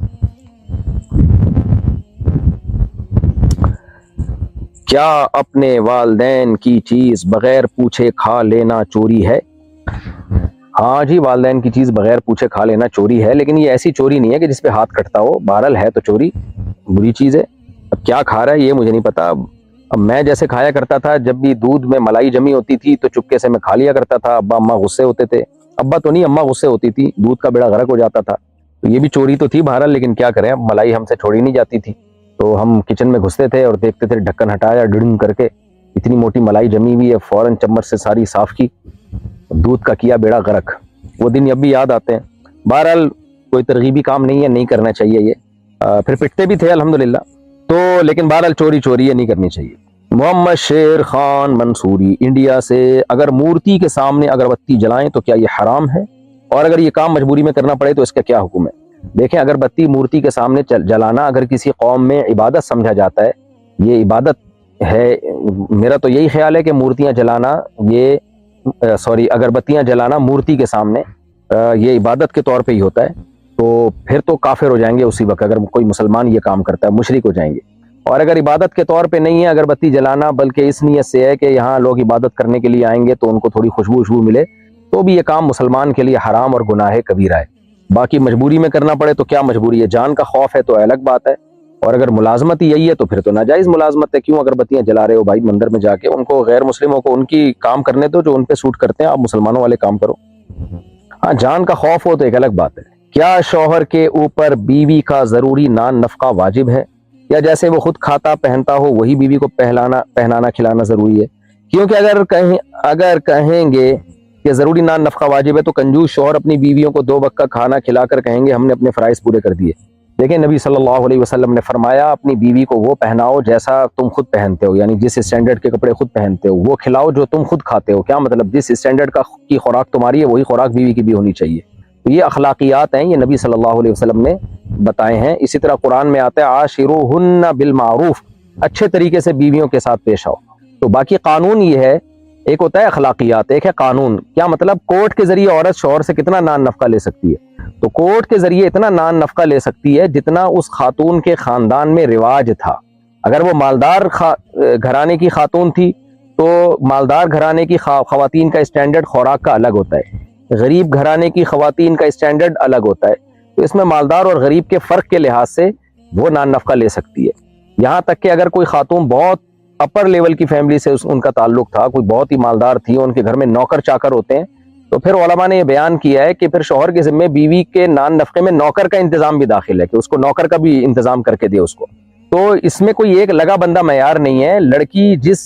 کیا اپنے والدین کی چیز بغیر پوچھے کھا لینا چوری ہے؟ ہاں جی، والدین کی چیز بغیر پوچھے کھا لینا چوری ہے، لیکن یہ ایسی چوری نہیں ہے کہ جس پہ ہاتھ کٹتا ہو، بہرحال ہے تو چوری بری چیز ہے۔ اب کیا کھا رہا ہے یہ مجھے نہیں پتا۔ اب میں جیسے کھایا کرتا تھا، جب بھی دودھ میں ملائی جمی ہوتی تھی تو چپکے سے میں کھا لیا کرتا تھا، ابا اماں غصے ہوتے تھے، ابا تو نہیں اماں غصے ہوتی تھی، دودھ کا بیڑا غرق ہو جاتا تھا، تو یہ بھی چوری تو تھی بہرحال، لیکن کیا کریں، اب ملائی ہم سے چھوڑی نہیں جاتی تھی، تو ہم کچن میں گھستے تھے اور دیکھتے تھے، ڈھکن ہٹایا ڈڑنگ کر کے اتنی موٹی ملائی جمی ہوئی ہے، فوراً چمچ سے ساری صاف کی، دودھ کا کیا بیڑا غرق۔ وہ دن اب بھی یاد آتے ہیں۔ بہرحال کوئی ترغیبی کام نہیں ہے، نہیں کرنا چاہیے یہ، پھر پٹتے بھی تھے الحمدللہ، تو لیکن بہرحال چوری یہ نہیں کرنی چاہیے۔ محمد شیر خان منصوری انڈیا سے، اگر مورتی کے سامنے اگربتی جلائیں تو کیا یہ حرام ہے؟ اور اگر یہ کام مجبوری میں کرنا پڑے تو اس کا کیا حکم ہے؟ دیکھیں، اگربتی مورتی کے سامنے جلانا اگر کسی قوم میں عبادت سمجھا جاتا ہے، یہ عبادت ہے، میرا تو یہی خیال ہے کہ مورتیاں جلانا اگربتیاں جلانا مورتی کے سامنے یہ عبادت کے طور پہ ہی ہوتا ہے، تو پھر تو کافر ہو جائیں گے اسی وقت، اگر کوئی مسلمان یہ کام کرتا ہے مشرک ہو جائیں گے۔ اور اگر عبادت کے طور پہ نہیں ہے اگربتی جلانا، بلکہ اس نیت سے ہے کہ یہاں لوگ عبادت کرنے کے لیے آئیں گے تو ان کو تھوڑی خوشبو ملے، تو بھی یہ کام مسلمان کے لیے حرام اور گناہ کبیرہ ہے۔ باقی مجبوری میں کرنا پڑے تو کیا مجبوری ہے، جان کا خوف ہے تو الگ بات ہے، اور اگر ملازمت ہی یہی ہے تو پھر تو ناجائز ملازمت ہے۔ کیوں اگربتیاں جلا رہے ہو بھائی مندر میں جا کے؟ ان کو، غیر مسلموں کو ان کی کام کرنے دو جو ان پہ سوٹ کرتے ہیں، آپ مسلمانوں والے کام کرو۔ ہاں، جان کا خوف ہو تو ایک الگ بات ہے۔ کیا شوہر کے اوپر بیوی کا ضروری نان نفقہ واجب ہے، یا جیسے وہ خود کھاتا پہنتا ہو وہی بیوی کو پہنانا کھلانا ضروری ہے؟ کیونکہ اگر کہیں گے کہ ضروری نان نفقہ واجب ہے تو کنجوس شوہر اپنی بیویوں کو 2 وقت کا کھانا کھلا کر کہیں گے ہم نے اپنے فرائض پورے کر دیے۔ لیکن نبی صلی اللہ علیہ وسلم نے فرمایا اپنی بیوی کو وہ پہناؤ جیسا تم خود پہنتے ہو، یعنی جس اسٹینڈرڈ کے کپڑے خود پہنتے ہو وہ کھلاؤ جو تم خود کھاتے ہو۔ کیا مطلب؟ جس اسٹینڈرڈ کی خوراک تمہاری ہے وہی خوراک بیوی کی بھی ہونی چاہیے۔ تو یہ اخلاقیات ہیں، یہ نبی صلی اللہ علیہ وسلم نے بتائے ہیں۔ اسی طرح قرآن میں آتا ہے عاشروہن بالمعروف، اچھے طریقے سے بیویوں کے ساتھ پیش آؤ۔ تو باقی قانون یہ ہے، ایک ہوتا ہے اخلاقیات، ایک ہے قانون۔ کیا مطلب؟ کورٹ کے ذریعے عورت شوہر سے کتنا نان نفقہ لے سکتی ہے؟ تو کورٹ کے ذریعے اتنا نان نفقہ لے سکتی ہے جتنا اس خاتون کے خاندان میں رواج تھا۔ اگر وہ مالدار گھرانے کی خاتون تھی تو مالدار گھرانے کی خواتین کا اسٹینڈرڈ خوراک کا الگ ہوتا ہے، غریب گھرانے کی خواتین کا اسٹینڈرڈ الگ ہوتا ہے، تو اس میں مالدار اور غریب کے فرق کے لحاظ سے وہ نان نفقہ لے سکتی ہے۔ یہاں تک کہ اگر کوئی خاتون بہت اپر لیول کی فیملی سے ان کا تعلق تھا، کوئی بہت ہی مالدار تھی، ان کے گھر میں نوکر چاکر ہوتے ہیں، تو پھر علماء نے یہ بیان کیا ہے کہ پھر شوہر کے ذمہ بیوی کے نان نفقے میں نوکر کا انتظام بھی داخل ہے، کہ اس کو نوکر کا بھی انتظام کر کے دے اس کو۔ تو اس میں کوئی ایک لگا بندہ معیار نہیں ہے، لڑکی جس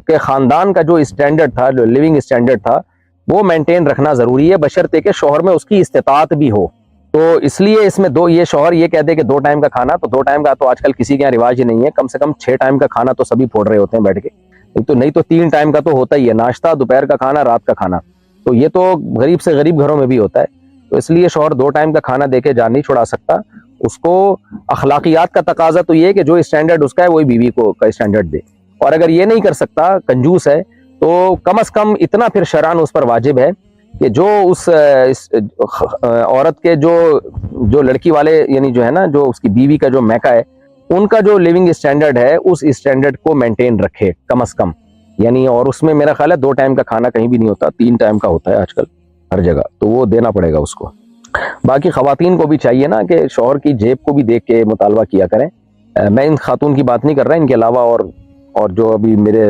کے خاندان کا جو اسٹینڈرڈ تھا، جو لیونگ اسٹینڈرڈ تھا، وہ مینٹین رکھنا ضروری ہے، بشرطے کہ شوہر میں اس کی استطاعت بھی ہو۔ تو اس لیے اس میں یہ شوہر یہ کہہ دے کہ 2 ٹائم کا کھانا، تو 2 ٹائم کا تو آج کل کسی کے یہاں رواج ہی نہیں ہے، کم سے کم 6 ٹائم کا کھانا تو سبھی پھوڑ رہے ہوتے ہیں بیٹھ کے، نہیں تو 3 ٹائم کا تو ہوتا ہی ہے، ناشتہ، دوپہر کا کھانا، رات کا کھانا۔ تو یہ تو غریب سے غریب گھروں میں بھی ہوتا ہے، تو اس لیے شوہر 2 ٹائم کا کھانا دے کے جان نہیں چھڑا سکتا۔ اس کو اخلاقیات کا تقاضا تو یہ ہے کہ جو اسٹینڈرڈ اس کا ہے وہی بیوی کو کا اسٹینڈرڈ دے، اور اگر یہ نہیں کر سکتا، کنجوس ہے، تو کم از کم اتنا پھر شرعاً اس پر واجب ہے کہ جو اس عورت کے جو لڑکی والے، یعنی جو ہے نا، جو اس کی بیوی کا جو میکا ہے، ان کا جو لیونگ اسٹینڈرڈ ہے اس اسٹینڈرڈ کو مینٹین رکھے کم از کم، یعنی، اور اس میں میرا خیال ہے 2 ٹائم کا کھانا کہیں بھی نہیں ہوتا، 3 ٹائم کا ہوتا ہے آج کل ہر جگہ، تو وہ دینا پڑے گا اس کو۔ باقی خواتین کو بھی چاہیے نا کہ شوہر کی جیب کو بھی دیکھ کے مطالبہ کیا کریں۔ میں ان خاتون کی بات نہیں کر رہا، ان کے علاوہ اور جو ابھی میرے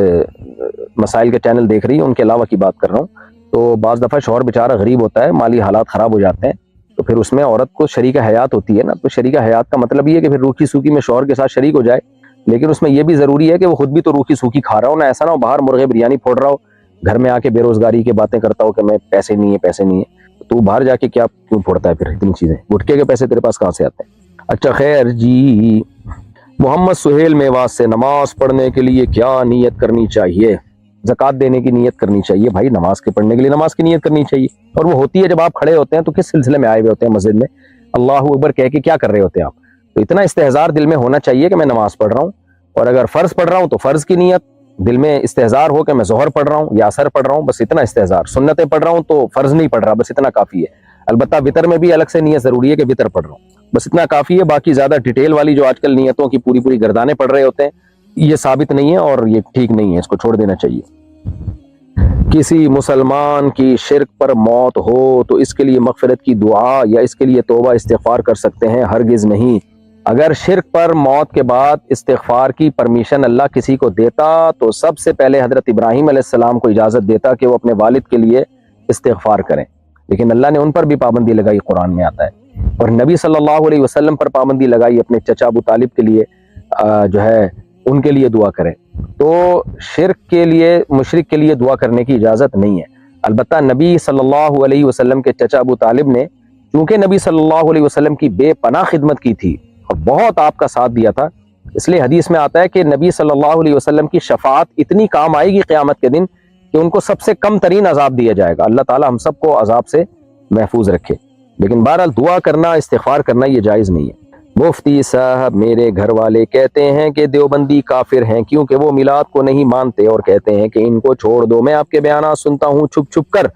مسائل کے چینل دیکھ رہی ہیں ان کے علاوہ کی بات کر رہا ہوں۔ تو بعض دفعہ شوہر بیچارہ غریب ہوتا ہے، مالی حالات خراب ہو جاتے ہیں، تو پھر اس میں عورت کو شریک حیات ہوتی ہے نا، تو شریک حیات کا مطلب یہ ہے کہ پھر روکھی سوکھی میں شوہر کے ساتھ شریک ہو جائے، لیکن اس میں یہ بھی ضروری ہے کہ وہ خود بھی تو روکھی سوکھی کھا رہا ہو نا، ایسا نہ ہو باہر مرغے بریانی پھوڑ رہا ہو، گھر میں آ کے بے روزگاری کی باتیں کرتا ہو کہ میں پیسے نہیں ہے پیسے نہیں ہے، تو باہر جا کے کیا کیوں پھوڑتا ہے پھر اتنی چیزیں، گٹکے کے پیسے تیرے پاس کہاں سے آتے ہیں؟ اچھا خیر جی، محمد سہیل میواس سے نماز پڑھنے کے لیے کیا نیت کرنی چاہیے؟ زکوٰۃ دینے کی نیت کرنی چاہیے بھائی، نماز کے پڑھنے کے لیے نماز کی نیت کرنی چاہیے، اور وہ ہوتی ہے جب آپ کھڑے ہوتے ہیں تو کس سلسلے میں آئے ہوئے ہوتے ہیں مسجد میں، اللہ اکبر کہہ کے کیا کر رہے ہوتے ہیں آپ، تو اتنا استحضار دل میں ہونا چاہیے کہ میں نماز پڑھ رہا ہوں، اور اگر فرض پڑھ رہا ہوں تو فرض کی نیت، دل میں استحضار ہو کہ میں ظہر پڑھ رہا ہوں یا عصر پڑھ رہا ہوں، بس اتنا استحضار، سنتیں پڑھ رہا ہوں تو فرض نہیں پڑھ رہا، بس اتنا کافی ہے، البتہ وطر میں بھی الگ سے نیت ضروری ہے کہ وطر پڑھ رہا ہوں، بس اتنا کافی ہے، باقی زیادہ ڈیٹیل والی جو آج کل نیتوں کی پوری گردانے پڑھ رہے ہوتے ہیں یہ ثابت نہیں ہے اور یہ ٹھیک نہیں ہے، اس کو چھوڑ دینا چاہیے۔ کسی مسلمان کی شرک پر موت ہو تو اس کے لیے مغفرت کی دعا یا اس کے لیے توبہ استغفار کر سکتے ہیں؟ ہرگز نہیں۔ اگر شرک پر موت کے بعد استغفار کی پرمیشن اللہ کسی کو دیتا تو سب سے پہلے حضرت ابراہیم علیہ السلام کو اجازت دیتا کہ وہ اپنے والد کے لیے استغفار کریں، لیکن اللہ نے ان پر بھی پابندی لگائی، قرآن میں آتا ہے، اور نبی صلی اللہ علیہ وسلم پر پابندی لگائی اپنے چچا ابو طالب کے لیے جو ہے ان کے لیے دعا کریں، تو شرک کے لیے مشرک کے لیے دعا کرنے کی اجازت نہیں ہے۔ البتہ نبی صلی اللہ علیہ وسلم کے چچا ابو طالب نے چونکہ نبی صلی اللہ علیہ وسلم کی بے پناہ خدمت کی تھی اور بہت آپ کا ساتھ دیا تھا، اس لیے حدیث میں آتا ہے کہ نبی صلی اللہ علیہ وسلم کی شفاعت اتنی کام آئے گی قیامت کے دن کہ ان کو سب سے کم ترین عذاب دیا جائے گا۔ اللہ تعالی ہم سب کو عذاب سے محفوظ رکھے، لیکن بہرحال دعا کرنا استغفار کرنا یہ جائز نہیں ہے۔ مفتی صاحب میرے گھر والے کہتے ہیں کہ دیوبندی کافر ہیں کیونکہ وہ میلاد کو نہیں مانتے اور کہتے ہیں کہ ان کو چھوڑ دو، میں آپ کے بیانات سنتا ہوں چھپ چھپ کر